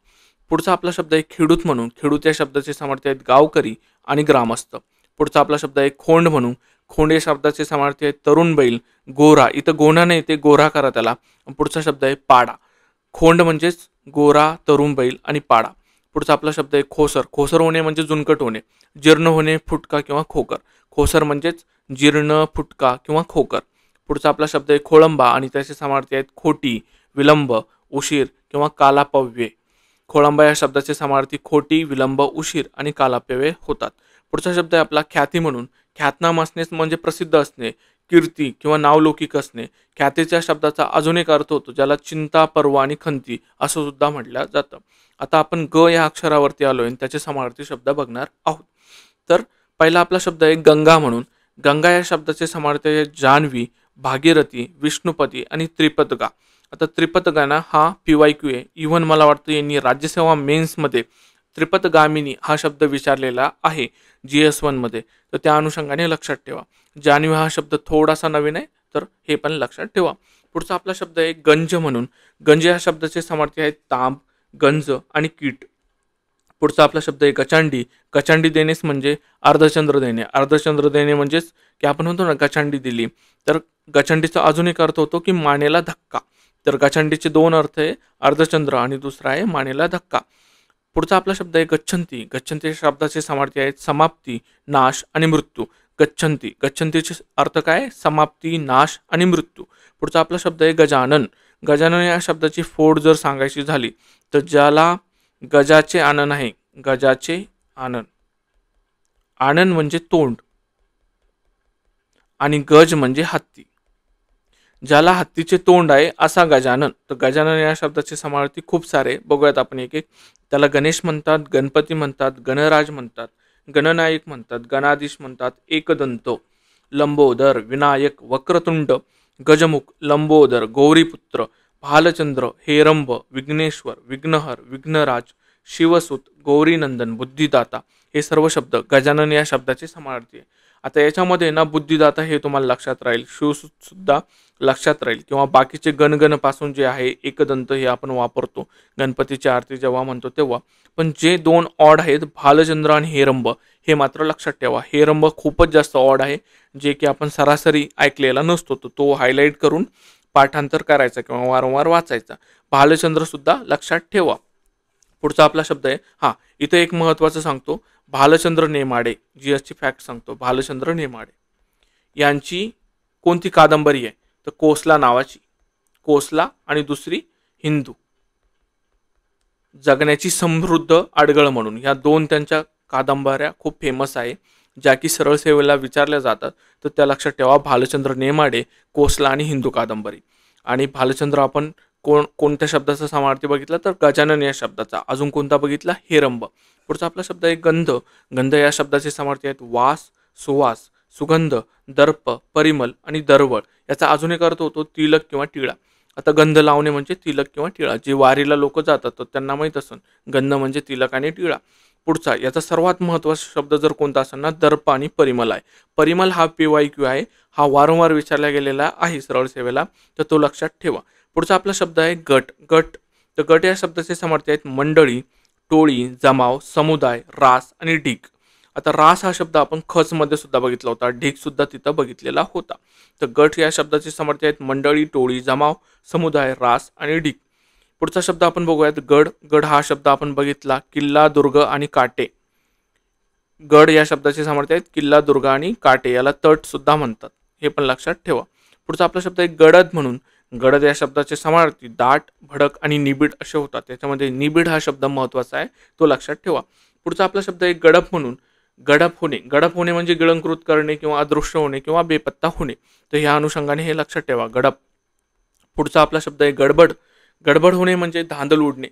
[SPEAKER 1] पुढचा आपला शब्द आहे खेडूत म्हणून. खेडूत या शब्दाचे समानार्थी आहेत गावकरी आणि ग्रामस्थ. पुढचा आपला शब्द आहे खोंड म्हणून. खोंड या शब्दाचे समानार्थी आहेत तरुण बैल, गोरा. इथं गोना नाही, ते गोरा करा त्याला. पुढचा शब्द आहे पाडा. खोंड म्हणजेच गोरा, तरुण बैल आणि पाडा. पुढचा आपला शब्द आहे खोसर. खोसर होणे म्हणजे जुनकट होणे. जीर्ण होणे, फुटका किंवा खोकर. खोसर म्हणजेच जीर्ण, फुटका किंवा खोकर. पुढचा आपला शब्द आहे खोळंबा आणि त्याचे समानार्थी आहेत खोटी, विलंब, उशीर किंवा कालापव्ये. खोळंबा या शब्दाचे समानार्थी खोटी, विलंब, उशीर आणि कालापव्ये होतात. पुढचा शब्द आहे आपला ख्याती म्हणून. ख्यातनाम असणे म्हणजे प्रसिद्ध असणे, कीर्ती किंवा नावलौकिक असणे. ख्यातीच्या शब्दाचा अजून एक अर्थ होतो, ज्याला चिंता, पर्वा आणि खंती असं सुद्धा म्हटलं जातं. आता आपण ग या अक्षरावरती आलोय आणि त्याचे समानार्थी शब्द बघणार आहोत. तर पहिला आपला शब्द आहे गंगा म्हणून. गंगा या शब्दाचे समानार्थी आहेत जान्हवी, भागीरथी, विष्णुपती आणि त्रिपदगा. आता त्रिपदगाना हा PYQ आहे. इव्हन मला वाटतं यांनी राज्यसेवा मेन्समध्ये त्रिपदगामिनी हा शब्द विचारलेला आहे GS1 मध्ये, तर त्या अनुषंगाने लक्षात ठेवा. जान्हवी हा शब्द थोडासा नवीन आहे, तर हे पण लक्षात ठेवा. पुढचा आपला शब्द आहे गंज म्हणून. गंज या शब्दाचे समानार्थी आहेत तांब, गंज आणि कीट. पुढचा आपला शब्द आहे गचांडी. गचांडी देणेच म्हणजे अर्धचंद्र देणे. अर्धचंद्र देणे म्हणजेच की आपण म्हणतो ना गचांडी दिली, तर गचांडीचा अजून एक अर्थ होतो की मानेला धक्का. तर गचांडीचे दोन अर्थ आहे, अर्धचंद्र आणि दुसरा आहे मानेला धक्का. पुढचा आपला शब्द आहे गच्छंती. गच्छंती शब्दाचे समानार्थी आहेत समाप्ती, नाश आणि मृत्यू. गच्छंती, गच्छंतीचे अर्थ काय? समाप्ती, नाश आणि मृत्यू. पुढचा आपला शब्द आहे गजानन. गजानन या शब्दाची फोड जर सांगायची झाली तर ज्याला गजाचे आनन आहे, गजाचे आनन, आनन म्हणजे तोंड आणि गज म्हणजे हत्ती. ज्याला हत्तीचे तोंड आहे असा गजानन. तर गजानन या शब्दाचे समानार्थी खूप सारे बघूयात आपण एक एक. त्याला गणेश म्हणतात, गणपती म्हणतात, गणराज म्हणतात, गणनायक म्हणतात, गणाधीश म्हणतात, एकदंत, लंबोदर, विनायक, वक्रतुंड, गजमुख, लंबोदर, गौरीपुत्र, भालचंद्र, हेरंब, विघ्नेश्वर, विघ्नहर, विघ्नराज, शिवसुत, गौरीनंदन, बुद्धिदाता. हे सर्व शब्द गजानन या शब्दाचे समानार्थी आहे. आता याच्यामध्ये ना बुद्धिदाता हे तुम्हाला लक्षात राहील, शिवसुत सुद्धा लक्षात राहील, किंवा बाकीचे गणगण पासून जे आहे एकदंत हे आपण वापरतो गणपतीची आरती जेव्हा म्हणतो तेव्हा. पण जे दोन ऑड आहेत भालचंद्र आणि हेरंब, हे मात्र लक्षात ठेवा. हेरंब खूपच जास्त ऑड आहे, जे की आपण सरासरी ऐकलेला नसतो, तो हायलाईट करून पाठांतर करायचा किंवा वारंवार वाचायचा. भालचंद्र सुद्धा लक्षात ठेवा. पुढचा आपला शब्द आहे इथे एक महत्त्वाचं सांगतो, भालचंद्र नेमाडे. GSची फॅक्ट सांगतो. भालचंद्र नेमाडे यांची कोणती कादंबरी आहे तर कोसला नावाची. कोसला आणि दुसरी हिंदू, जगण्याची समृद्ध अडगळ म्हणून, ह्या दोन त्यांच्या कादंबऱ्या खूप फेमस आहे, ज्या की सरळ सेवेला विचारल्या जातात. तर त्या लक्षात ठेवा, भालचंद्र नेमाडे, कोसला आणि हिंदू कादंबरी. आणि भालचंद्र आपण कोणत्या शब्दाचा समानार्थी बघितला तर गजानन या शब्दाचा. अजून कोणता बघितला? हेरंब. पुढचा आपला शब्द आहे गंध. गंध या शब्दाचे समानार्थी आहेत वास, सुवास, सुगंध, दर्प, परिमल आणि दरवळ. याचा अजून एक अर्थ होतो तिलक किंवा टिळा. आता गंध लावणे म्हणजे तिलक किंवा टिळा. जे वारीला लोक जातात तर त्यांना माहीत असेल गंध म्हणजे तिलक आणि टिळा. पुढचा याचा सर्वात महत्त्वाचा शब्द जर कोणता असेल ना, दर्प आणि परिमल आहे. परिमल हा PYQ आहे, हा वारंवार विचारला गेलेला आहे सरळ सेवेला, तर तो लक्षात ठेवा. पुढचा आपला शब्द आहे गट. गट, तर गट या शब्दाचे समानार्थी आहेत मंडळी, टोळी, जमाव, समुदाय, रास आणि ढीक. आता रास हा शब्द आपण खच मध्ये सुद्धा बघितला होता, ढीग सुद्धा तिथं बघितलेला होता. तर गट या शब्दाचे समर्थी आहेत मंडळी, टोळी, जमाव, समुदाय, रास आणि ढीग. पुढचा शब्द आपण बघूयात गड. गड हा शब्द आपण बघितला, किल्ला, दुर्ग आणि काटे. गड या शब्दाचे सामर्थ्य आहेत किल्ला, दुर्ग आणि काटे. याला तट सुद्धा म्हणतात, हे पण लक्षात ठेवा. पुढचा आपला शब्द आहे गडद म्हणून. गडद या शब्दाचे समानार्थी दाट, भडक आणि निबिड असे होतात. त्याच्यामध्ये निबिड हा शब्द महत्वाचा आहे, तो लक्षात ठेवा. पुढचा आपला शब्द आहे गडप म्हणून. गडप होणे. गडप होणे म्हणजे गिळंकृत करणे किंवा अदृश्य होणे किंवा बेपत्ता होणे. तर ह्या अनुषंगाने हे लक्षात ठेवा, गडप. पुढचा आपला शब्द आहे गडबड. गडबड होणे म्हणजे धांदल उडणे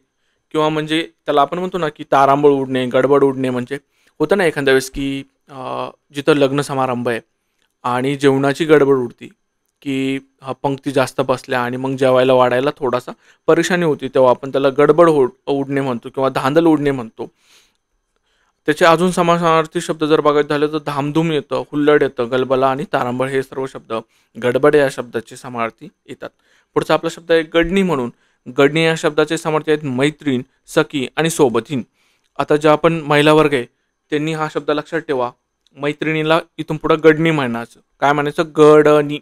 [SPEAKER 1] किंवा म्हणजे त्याला आपण म्हणतो ना की तारांबळ उडणे, गडबड उडणे. म्हणजे होतं ना एखाद्या वेळेस की जिथं लग्न समारंभ आहे आणि जेवणाची गडबड उडती, की पंक्ती जास्त बसल्या आणि मग जेवायला वाढायला थोडासा परेशानी होती, तेव्हा आपण त्याला गडबड उडणे म्हणतो किंवा धांदल उडणे म्हणतो. त्याचे अजून समानार्थी शब्द जर बघायचं झालं तर धामधूम येतं, हुल्लड येतं, गलबला आणि तारांबळ हे सर्व शब्द गडबड या शब्दाचे समानार्थी येतात. पुढचा आपला शब्द आहे गडणी म्हणून. गडणी या शब्दाचे समानार्थी आहेत मैत्रीण, सखी आणि सोबतीन. आता ज्या आपण महिला वर्ग आहे त्यांनी हा शब्द लक्षात ठेवा. मैत्रिणीला इथून पुढे गडणी म्हणायचं. काय म्हणायचं? गडणी.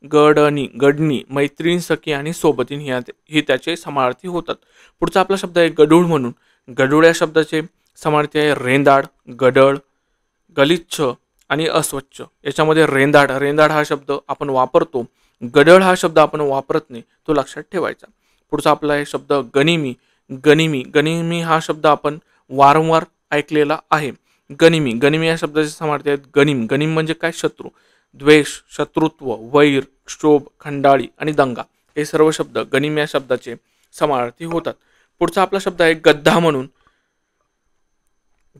[SPEAKER 1] गडणी, गडणी, मैत्रीण, सखी आणि सोबतीन ही त्याचे समानार्थी होतात. पुढचा आपला शब्द आहे गडूळ म्हणून. गडूळ या शब्दाचे समानार्थी आहे रेंदाड, गडळ, गलिच्छ आणि अस्वच्छ. याच्यामध्ये रेंदाड, रेंदाड हा शब्द आपण वापरतो, गडळ हा शब्द आपण वापरत नाही, तो लक्षात ठेवायचा. पुढचा आपला आहे शब्द गनिमी. गनिमी, गनिमी हा शब्द आपण वारंवार ऐकलेला आहे. गनिमी, गनिमी या शब्दाचे समानार्थी आहेत गनिम. गनिम म्हणजे काय? शत्रू. द्वेष, शत्रुत्व, वैर, क्षोभ, खंडाळी आणि दंगा हे सर्व शब्द गनिम या शब्दाचे समानार्थी होतात. पुढचा आपला शब्द आहे गद्दा म्हणून.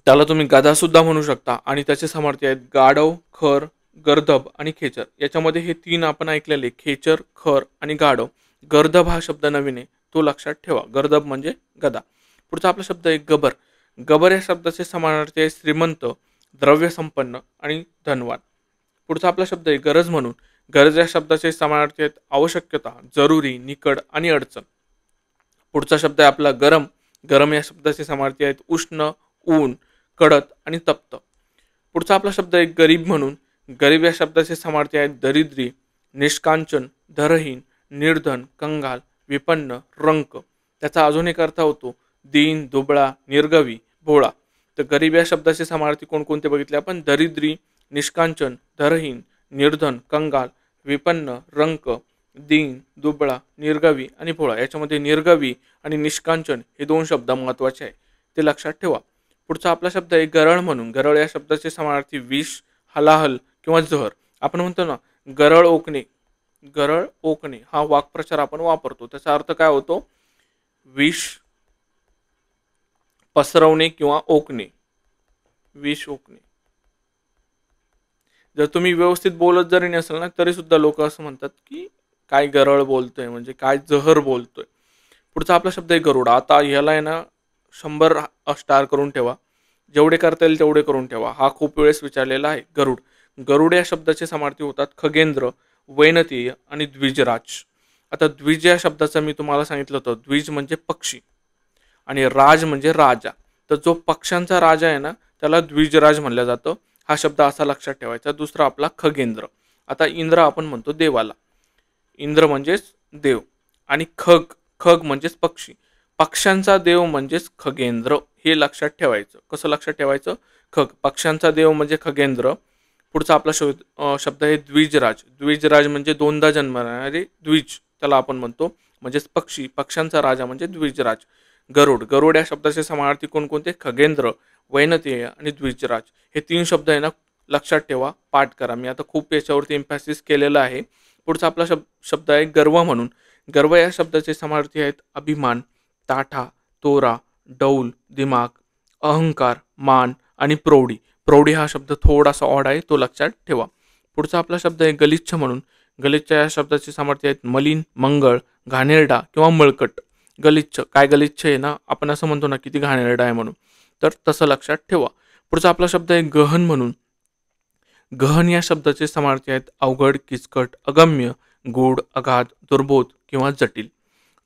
[SPEAKER 1] त्याला तुम्ही गदा सुद्धा म्हणू शकता आणि त्याचे समानार्थी आहेत गाढव, खर, गर्दभ आणि खेचर. याच्यामध्ये हे तीन आपण ऐकलेले, खेचर, खर आणि गाढव. गर्दभ हा शब्द नवीन आहे, तो लक्षात ठेवा. गर्दभ म्हणजे गदा. पुढचा आपला शब्द आहे गबर. गबर या शब्दाचे समानार्थी आहे श्रीमंत, द्रव्यसंपन्न आणि धनवान. पुढचा आपला शब्द आहे गरज म्हणून. गरज या शब्दाचे समानार्थी आहेत आवश्यकता, जरुरी, निकड आणि अडचण. पुढचा शब्द आहे आपला गरम. गरम या शब्दाचे समानार्थी आहेत उष्ण, ऊन, कडक आणि तप्त. पुढचा आपला शब्द आहे गरीब म्हणून. गरीब या शब्दाचे समानार्थी आहेत दरिद्री, निष्कांचन, धरहीन, निर्धन, कंगाल, विपन्न, रंक. त्याचा अजून एक अर्थ होतो दीन, दुबळा, निर्गवी, भोळा. तर गरीब या शब्दाचे समानार्थी कोणकोणते बघितले आपण? दरिद्री, निष्कांचन, धरहीन, निर्धन, कंगाल, विपन्न, रंक, दीन, दुबळा, निर्गवी आणि भोळा. याच्यामध्ये निर्गवी आणि निष्कांचन हे दोन शब्द महत्त्वाचे आहे, ते लक्षात ठेवा. पुढचा आपला शब्द आहे गरळ म्हणून. गरळ या शब्दाचे समानार्थी विष, हलाहल किंवा जहर. आपण म्हणतो ना गरळ ओकणे. गरळ ओकणे हा वाक्प्रचार आपण वापरतो. त्याचा अर्थ काय होतो? विष पसरवणे किंवा ओकणे. विष ओकणे. जर तुम्ही व्यवस्थित बोलत जरी नसेल ना तरी सुद्धा लोक असं म्हणतात की काय गरळ बोलतोय, म्हणजे काय जहर बोलतोय. पुढचा आपला शब्द आहे गरुड. आता ह्याला आहे ना 100 स्टार करून ठेवा, जेवढे करता येईल तेवढे करून ठेवा. हा खूप वेळेस विचारलेला आहे गरुड. गरुड या शब्दाचे समानार्थी होतात खगेंद्र, वैनतीय आणि द्विजराज. आता द्विज या शब्दाचं मी तुम्हाला सांगितलं होतं, द्विज म्हणजे पक्षी आणि राज म्हणजे राजा. तर जो पक्ष्यांचा राजा आहे ना त्याला द्विजराज म्हणलं जातं. हा शब्द असा लक्षात ठेवायचा. दुसरा आपला खगेंद्र. आता इंद्र आपण म्हणतो देवाला. इंद्र म्हणजेच देव आणि खग, खग म्हणजेच पक्षी. पक्ष्यांचा देव म्हणजेच खगेंद्र, हे लक्षात ठेवायचं. कसं लक्षात ठेवायचं? खग, पक्ष्यांचा देव म्हणजे खगेंद्र. पुढचा आपला शब्द आहे द्विजराज. द्विजराज म्हणजे दोनदा जन्मणारे द्विज, त्याला आपण म्हणतो, म्हणजेच पक्षी. पक्ष्यांचा राजा म्हणजे द्विजराज. गरुड. गरुड या शब्दाचे समानार्थी कोणकोणते? खगेंद्र, वैनतेय आणि द्विजराज. हे तीन शब्द आहे ना लक्षात ठेवा, पाठ करा. मी आता खूप याच्यावरती एम्फॅसिस केलेलं आहे. पुढचा आपला शब्द आहे गर्व म्हणून. गर्व या शब्दाचे समानार्थी आहेत अभिमान, ताठा, तोरा, डौल, दिमाग, अहंकार, मान आणि प्रौढी. प्रौढी हा शब्द थोडासा ऑड आहे, तो लक्षात ठेवा. पुढचा आपला शब्द आहे गलिच्छ म्हणून. गलिच्छ या शब्दाचे समानार्थी आहेत मलिन, मंगळ, घाणेरडा किंवा मळकट. गलिच्छ, काय गलिच्छ आहे ना, आपण असं म्हणतो ना किती घाणेरडा आहे म्हणून, तर तसं लक्षात ठेवा. पुढचा आपला शब्द आहे गहन म्हणून. गहन या शब्दाचे समानार्थी आहेत अवघड, किचकट, अगम्य, गूढ, अगाध, दुर्बोध किंवा जटिल.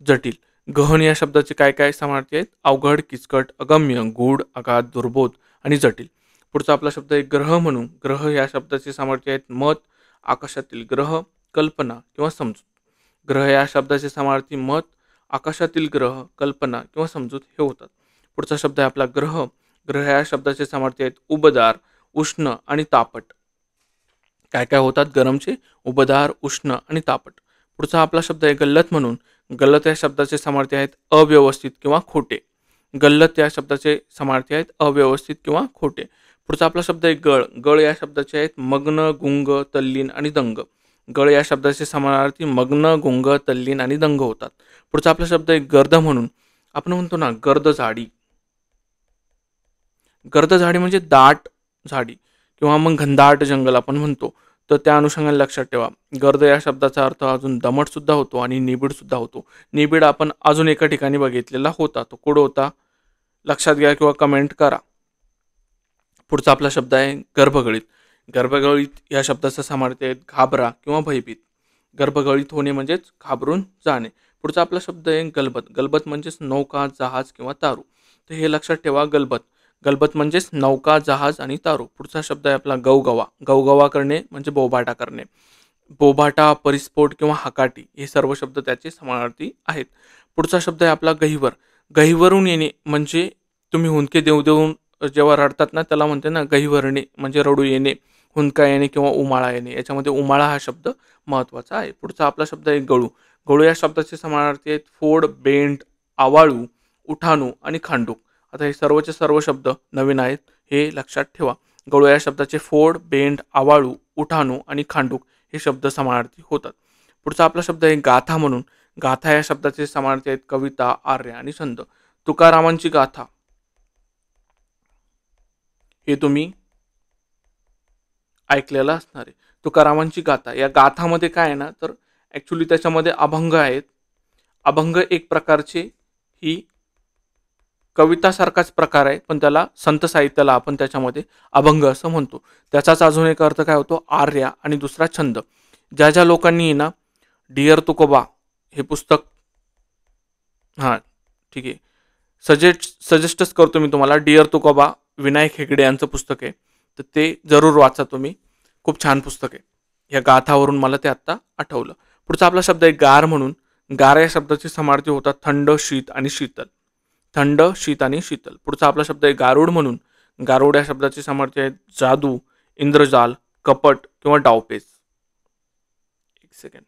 [SPEAKER 1] जटिल. गहन या शब्दाचे काय काय समानार्थी आहेत? अवघड, किचकट, अगम्य, गूढ, अगाध, दुर्बोध आणि जटिल. पुढचा आपला शब्द आहे ग्रह म्हणून. ग्रह या शब्दाचे समार्थी आहेत मत, आकाशातील ग्रह, कल्पना किंवा समजूत. ग्रह या शब्दाचे समार्थी मत, आकाशातील ग्रह, कल्पना किंवा समजूत हे होतात. पुढचा शब्द आहे आपला ग्रह. ग्रह या शब्दाचे समार्थी आहेत उबदार, उष्ण आणि तापट. काय काय होतात गरमचे? उबदार, उष्ण आणि तापट. पुढचा आपला शब्द आहे गल्लत म्हणून. गल्लत या शब्दाचे समार्थी आहेत अव्यवस्थित किंवा खोटे. गल्लत या शब्दाचे समार्थी आहेत अव्यवस्थित किंवा खोटे. पुढचा आपला शब्द आहे गळ. गळ या शब्दाचे आहेत मग्न, गुंग, तल्लीन आणि दंग. गळ या शब्दाचे समानार्थी मग्न, गुंग, तल्लीन आणि दंग होतात. पुढचा आपला शब्द आहे गर्द म्हणून. आपण म्हणतो ना गर्द झाडी. गर्द झाडी म्हणजे दाट झाडी किंवा मग घनदाट जंगल आपण म्हणतो. तर त्या अनुषंगाने लक्षात ठेवा, गर्द या शब्दाचा अर्थ अजून दमट सुद्धा होतो आणि निबिड सुद्धा होतो. निबिड आपण अजून एका ठिकाणी बघितलेला होता. तो कुठं होता लक्षात घ्या किंवा कमेंट करा. पुढचा आपला शब्द आहे गर्भगळीत. गर्भगळीत या शब्दाचा समार्थी आहेत घाबरा किंवा भयभीत. गर्भगळीत होणे म्हणजेच घाबरून जाणे. पुढचा आपला शब्द आहे गलबत. गलबत म्हणजेच नौका, जहाज किंवा तारू. तर हे लक्षात ठेवा गलबत. गलबत म्हणजेच नौका, जहाज आणि तारू. पुढचा शब्द आहे आपला गवगवा. गवगवा करणे म्हणजे बोभाटा करणे. बोभाटा, परिस्फोट किंवा हकाटी हे सर्व शब्द त्याचे समानार्थी आहेत. पुढचा शब्द आहे आपला गहिवर. गहिवरून येणे म्हणजे तुम्ही हुंदके देऊ देऊन जेव्हा रडतात ना त्याला म्हणते ना गहिवरणे म्हणजे रडू येणे, हुंदका येणे किंवा उमाळा येणे. याच्यामध्ये उमाळा हा शब्द महत्त्वाचा आहे. पुढचा आपला शब्द आहे गळू. गळू या शब्दाचे समानार्थी आहेत फोड, बेंड, आवाळू, उठाणू आणि खांडूक. आता हे सर्वचे सर्व शब्द नवीन आहेत हे लक्षात ठेवा. गळू या शब्दाचे फोड, बेंड, आवाळू, उठाणू आणि खांडूक हे शब्द समानार्थी होतात. पुढचा आपला शब्द आहे गाथा म्हणून. गाथा या शब्दाचे समानार्थी आहेत कविता, आर्य आणि छंद. तुकारामांची गाथा हे तुम्ही ऐकलेलं असणार आहे. तुकारामांची गाथा या गाथामध्ये काय आहे ना तर ॲक्च्युली त्याच्यामध्ये अभंग आहेत. अभंग एक प्रकारचे ही कवितासारखाच प्रकार आहे पण त्याला संत साहित्याला आपण त्याच्यामध्ये अभंग असं म्हणतो. त्याचाच अजून एक अर्थ काय होतो आर्या आणि दुसरा छंद. ज्या ज्या लोकांनी ना डिअर तुकोबा हे पुस्तक ठीक आहे सजेस्टच करतो मी तुम्हाला. डिअर तुकोबा विनायक हेगडे यांचं पुस्तक आहे तर ते जरूर वाचा तुम्ही. खूप छान पुस्तक आहे. या गाथावरून मला ते आत्ता आठवलं. पुढचा आपला शब्द आहे गार म्हणून. गार या शब्दाचे समार्थी होतात थंड, शीत आणि शीतल. थंड, शीत आणि शीतल. पुढचा आपला शब्द आहे गारुड म्हणून. गारुड या शब्दाचे समार्थी आहेत जादू, इंद्रजाल, कपट किंवा डावपेच. एक सेकंड.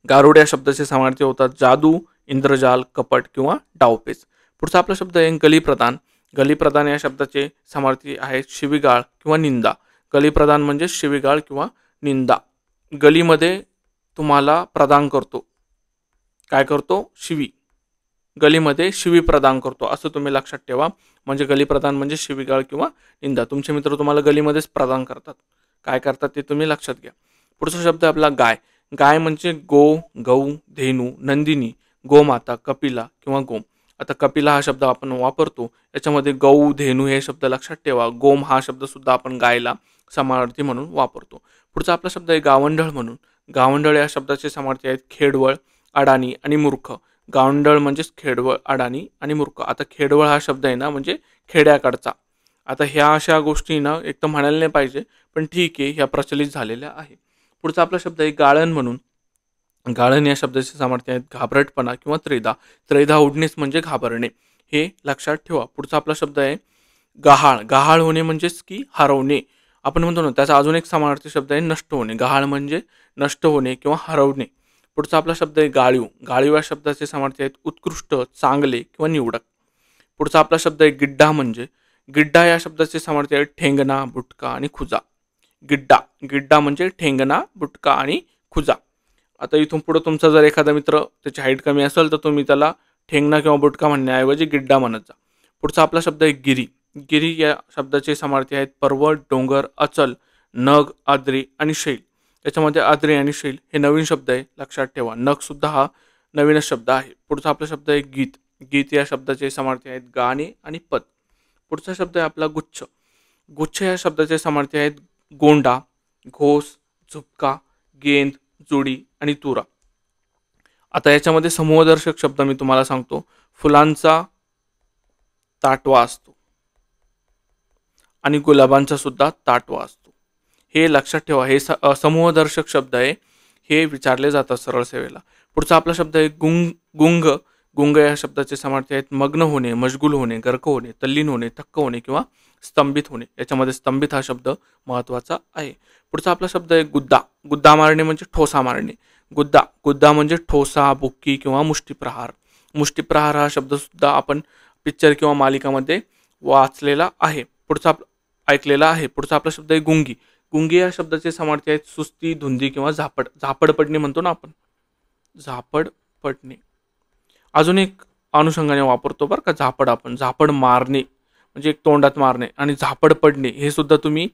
[SPEAKER 1] गारुड या शब्दाचे समार्थी होतात जादू, इंद्रजाल, कपट किंवा डावपेच. पुढचा आपला शब्द आहे गलीप्रदान. गलीप्रदान या शब्दाचे समार्थी आहेत शिवीगाळ किंवा निंदा. गलीप्रदान म्हणजे शिवीगाळ किंवा निंदा. गलीमध्ये तुम्हाला प्रदान करतो. काय करतो? शिवी. गलीमध्ये शिवी प्रदान करतो असं तुम्ही लक्षात ठेवा. म्हणजे गलीप्रदान म्हणजे शिवीगाळ किंवा निंदा. तुमचे मित्र तुम्हाला गलीमध्येच प्रदान करतात. काय करतात ते तुम्ही लक्षात घ्या. पुढचा शब्द आपला गाय. गाय म्हणजे गो, गऊ, धेनू, नंदिनी, गोमाता, कपिला किंवा गोम. आता कपिला हा शब्द आपण वापरतो याच्यामध्ये गऊ, धेनू हे शब्द लक्षात ठेवा. गोम हा शब्द सुद्धा आपण गायला समानार्थी म्हणून वापरतो. पुढचा आपला शब्द आहे गावंढळ म्हणून. गावंढळ या शब्दाचे समार्थी आहेत खेडवळ, अडाणी आणि मूर्ख. गावंढळ म्हणजेच खेडवळ, अडाणी आणि मूर्ख. आता खेडवळ हा शब्द आहे ना म्हणजे खेड्याकडचा. आता ह्या अशा गोष्टी ना एक तर म्हणायला नाही पाहिजे पण ठीक आहे ह्या प्रचलित झालेल्या आहे. पुढचा आपला शब्द आहे गाळण म्हणून. गाळण या शब्दाचे सामर्थ्य आहेत घाबरटपणा किंवा त्रेधा. त्रेधा उडणेच म्हणजे घाबरणे हे लक्षात ठेवा. पुढचा आपला शब्द आहे गहाळ. गहाळ होणे म्हणजेच की हरवणे. आपण म्हणतो ना त्याचा अजून एक समानार्थी शब्द आहे नष्ट होणे. गहाळ म्हणजे नष्ट होणे किंवा हरवणे. पुढचा आपला शब्द आहे गाळीव. गाळीव या शब्दाचे समार्थी आहेत उत्कृष्ट, चांगले किंवा निवडक. पुढचा आपला शब्द आहे गिड्डा म्हणजे. गिड्डा या शब्दाचे समार्थी आहेत ठेंगणा, बुटका आणि खुजा. गिड्डा. गिड्डा म्हणजे ठेंगणा, बुटका आणि खुजा. आता इथून पुढे तुमचा जर एखादा मित्र त्याची हाईट कमी असेल तर तुम्ही त्याला ठेंगणा किंवा बुटका म्हणण्याऐवजी गिड्डा म्हणत जा. पुढचा आपला शब्द आहे गिरी. गिरी या शब्दाचे समार्थी आहेत पर्वत, डोंगर, अचल, नग, आद्री आणि शैल. त्याच्यामध्ये आद्री आणि शैल हे नवीन शब्द आहे लक्षात ठेवा. नग सुद्धा हा नवीनच शब्द आहे. पुढचा आपला शब्द आहे गीत. गीत या शब्दाचे समार्थी आहेत गाणे आणि पद. पुढचा शब्द आहे आपला गुच्छ. गुच्छ या शब्दाचे समार्थी आहेत गोंडा, घोस, झुपका, गेंद, जुडी आणि तुरा. आता याच्यामध्ये समूहदर्शक शब्द मी तुम्हाला सांगतो. फुलांचा ताटवा असतो. आणि गुलाबांचा सुद्धा ताटवा असतो. हे लक्षात ठेवा. हे समूहदर्शक शब्द आहे. हे विचारले जातात सरळ सेवेला. पुढचा आपला शब्द आहे गुंग. गुंग या शब्दाचे समार्थी आहेत मग्न होणे, मशगूल होणे, गर्क होणे, तल्लीन होणे, थक्क होणे किंवा स्तंभित होणे. याच्यामध्ये स्तंभित हा शब्द महत्त्वाचा आहे. पुढचा आपला शब्द आहे गुद्दा. गुद्दा मारणे म्हणजे ठोसा मारणे. गुद्दा गुद्दा म्हणजे ठोसा, बुक्की किंवा मुष्टीप्रहार. मुष्टीप्रहार हा शब्द सुद्धा आपण पिक्चर किंवा मालिकामध्ये वाचलेला आहे, ऐकलेला आहे. पुढचा आपला शब्द आहे गुंगी. गुंगी या शब्दाचे समार्थी आहेत सुस्ती, धुंदी किंवा झापड. झापड पडणे म्हणतो ना आपण, झापड पडणे. अजून एक अनुषंगाने वापरतो बरं का झापड. आपण झापड मारणे म्हणजे एक तोंडात मारणे, आणि झापड पडणे हे सुद्धा तुम्ही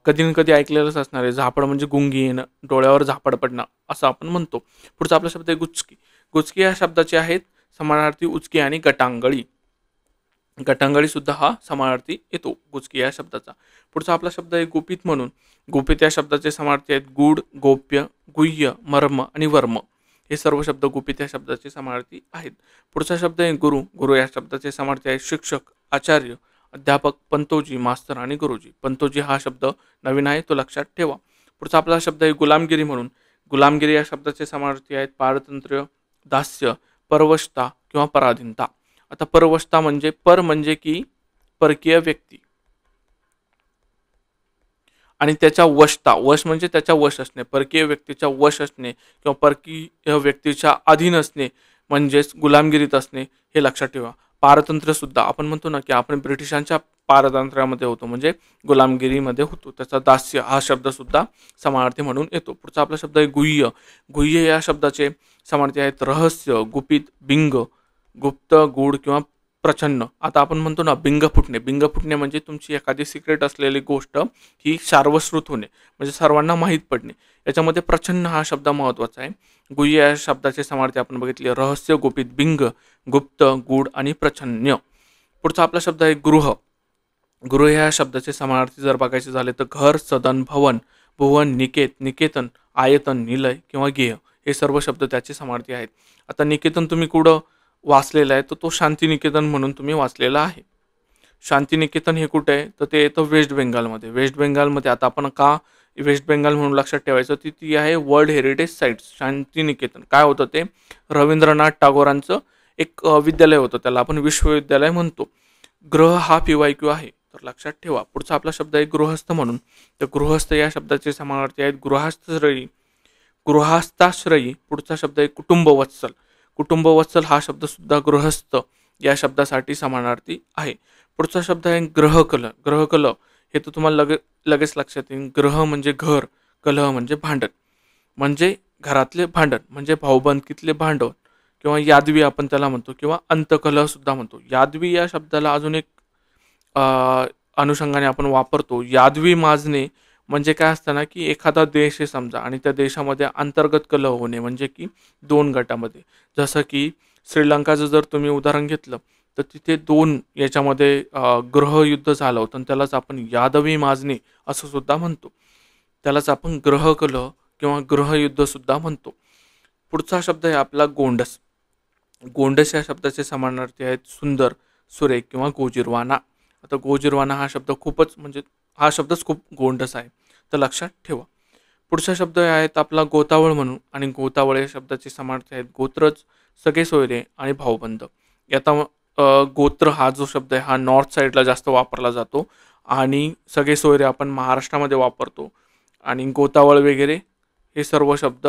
[SPEAKER 1] कधी ना कधी ऐकलेलंच असणार आहे. झापड म्हणजे गुंगी येणं, डोळ्यावर झापड पडणं असं आपण म्हणतो. पुढचा आपला शब्द आहे गुचकी. गुचकी या शब्दाचे आहेत समानार्थी उचकी आणि गटांगळी. गटांगळी सुद्धा हा समानार्थी येतो गुचकी या शब्दाचा. पुढचा आपला शब्द आहे गुपित म्हणून. गुपित या शब्दाचे समानार्थी आहेत गूढ, गोप्य, गुह्य, मर्म आणि वर्म. हे सर्व शब्द गुपित या शब्दाचे समानार्थी आहेत. पुढचा शब्द आहे गुरु. गुरु या शब्दाचे समानार्थी आहेत शिक्षक, आचार्य, अध्यापक, पंतोजी, मास्तर आणि गुरुजी. पंतोजी हा शब्द नवीन आहे, तो लक्षात ठेवा. पुढचा आपला शब्द आहे गुलामगिरी म्हणून. गुलामगिरी या शब्दाचे समानार्थी आहेत पारतंत्र्य, दास्य, परवशता किंवा पराधीनता. आता परवशता म्हणजे पर म्हणजे की परकीय व्यक्ती, आणि त्याच्या वशता, वश म्हणजे त्याच्या वश असणे, परकीय व्यक्तीच्या वश असणे किंवा परकीय व्यक्तीच्या अधीन असणे म्हणजेच गुलामगिरीत असणे, हे लक्षात ठेवा. पारतंत्र्य सुद्धा आपण म्हणतो ना की आपण ब्रिटिशांच्या पारतंत्र्यामध्ये होतो म्हणजे गुलामगिरीमध्ये होतो. त्याचा दास्य हा शब्द सुद्धा समानार्थी म्हणून येतो. पुढचा आपला शब्द आहे गुह्य. गुह्य या शब्दाचे समानार्थी आहेत रहस्य, गुपित, बिंग, गुप्त, गूढ किंवा प्रछन्न. आता आपण म्हणतो ना बिंग फुटणे. बिंग फुटणे म्हणजे तुमची एखादी सिक्रेट असलेली गोष्ट ही सार्वश्रुत होणे म्हणजे सर्वांना माहीत पडणे. याच्यामध्ये प्रछन्न हा शब्द महत्त्वाचा आहे. गुह्य या शब्दाचे समानार्थी आपण बघितले रहस्य, गुपित, बिंग, गुप्त, गूढ आणि प्रछन्न. पुढचा आपला शब्द आहे गृह. गृह या शब्दाचे समानार्थी जर बघायचे झाले तर घर, सदन, भवन, भुवन, निकेत, निकेतन, आयतन, निलय किंवा गेय हे सर्व शब्द त्याचे समानार्थी आहेत. आता निकेतन तुम्ही कुठं वाचलेला आहे तर तो शांतिनिकेतन म्हणून तुम्ही वाचलेला आहे. शांतिनिकेतन हे कुठे आहे तर ते येतं वेस्ट बेंगालमध्ये. वेस्ट बेंगालमध्ये आता आपण का वेस्ट बेंगाल म्हणून लक्षात ठेवायचं, ती आहे वर्ल्ड हेरिटेज साईट्स. शांतिनिकेतन काय होतं ते रवींद्रनाथ टागोरांचं एक विद्यालय होतं, त्याला आपण विश्वविद्यालय म्हणतो. ग्रह हा PYQ आहे तर लक्षात ठेवा. पुढचा आपला शब्द आहे गृहस्थ म्हणून. तर गृहस्थ या शब्दाचे समानार्थी आहेत गृहस्थश्रयी, गृहस्थाश्रयी. पुढचा शब्द आहे कुटुंबवत्सल. कुटुंबवत्सल हा शब्द सुद्धा गृहस्थ या शब्दासाठी समानार्थी आहे. पुढचा शब्द आहे ग्रहकल. ग्रहकल हे तर तुम्हाला लगेच लक्षात येईल. ग्रह म्हणजे घर, कलह म्हणजे भांडण, म्हणजे घरातले भांडण म्हणजे भाऊबंदकीतले भांडण किंवा यादवी आपण त्याला म्हणतो किंवा अंतकलह सुद्धा म्हणतो. यादवी या शब्दाला अजून एक अनुषंगाने आपण वापरतो. यादवी माजणे म्हणजे काय असतं ना की एखादा देश आहे समजा आणि त्या देशामध्ये अंतर्गत कलह होणे म्हणजे की दोन गटामध्ये. जसं की श्रीलंकाचं जर तुम्ही उदाहरण घेतलं तर तिथे दोन याच्यामध्ये गृहयुद्ध झालं होतं आणि त्यालाच आपण यादवी माजणे असं सुद्धा म्हणतो. त्यालाच आपण ग्रहकलह किंवा गृहयुद्ध सुद्धा म्हणतो. पुढचा शब्द आहे आपला गोंडस. गोंडस या शब्दाचे समानार्थी आहेत सुंदर, सुरेख किंवा गोजीरवाना. आता गोजीरवाना हा शब्द खूपच म्हणजे हा शब्दच खूप गोंडस आहे तर लक्षात ठेवा. पुढचा शब्द आहेत आपला गोतावळ म्हणून. आणि गोतावळ या शब्दाचे समानार्थी आहेत गोत्रज, सगळे सोयरे आणि भाऊबंद. आता गोत्र हा जो शब्द आहे हा नॉर्थ साईडला जास्त वापरला जातो आणि सगळे सोयरे आपण महाराष्ट्रामध्ये वापरतो. आणि गोतावळ वगैरे हे सर्व शब्द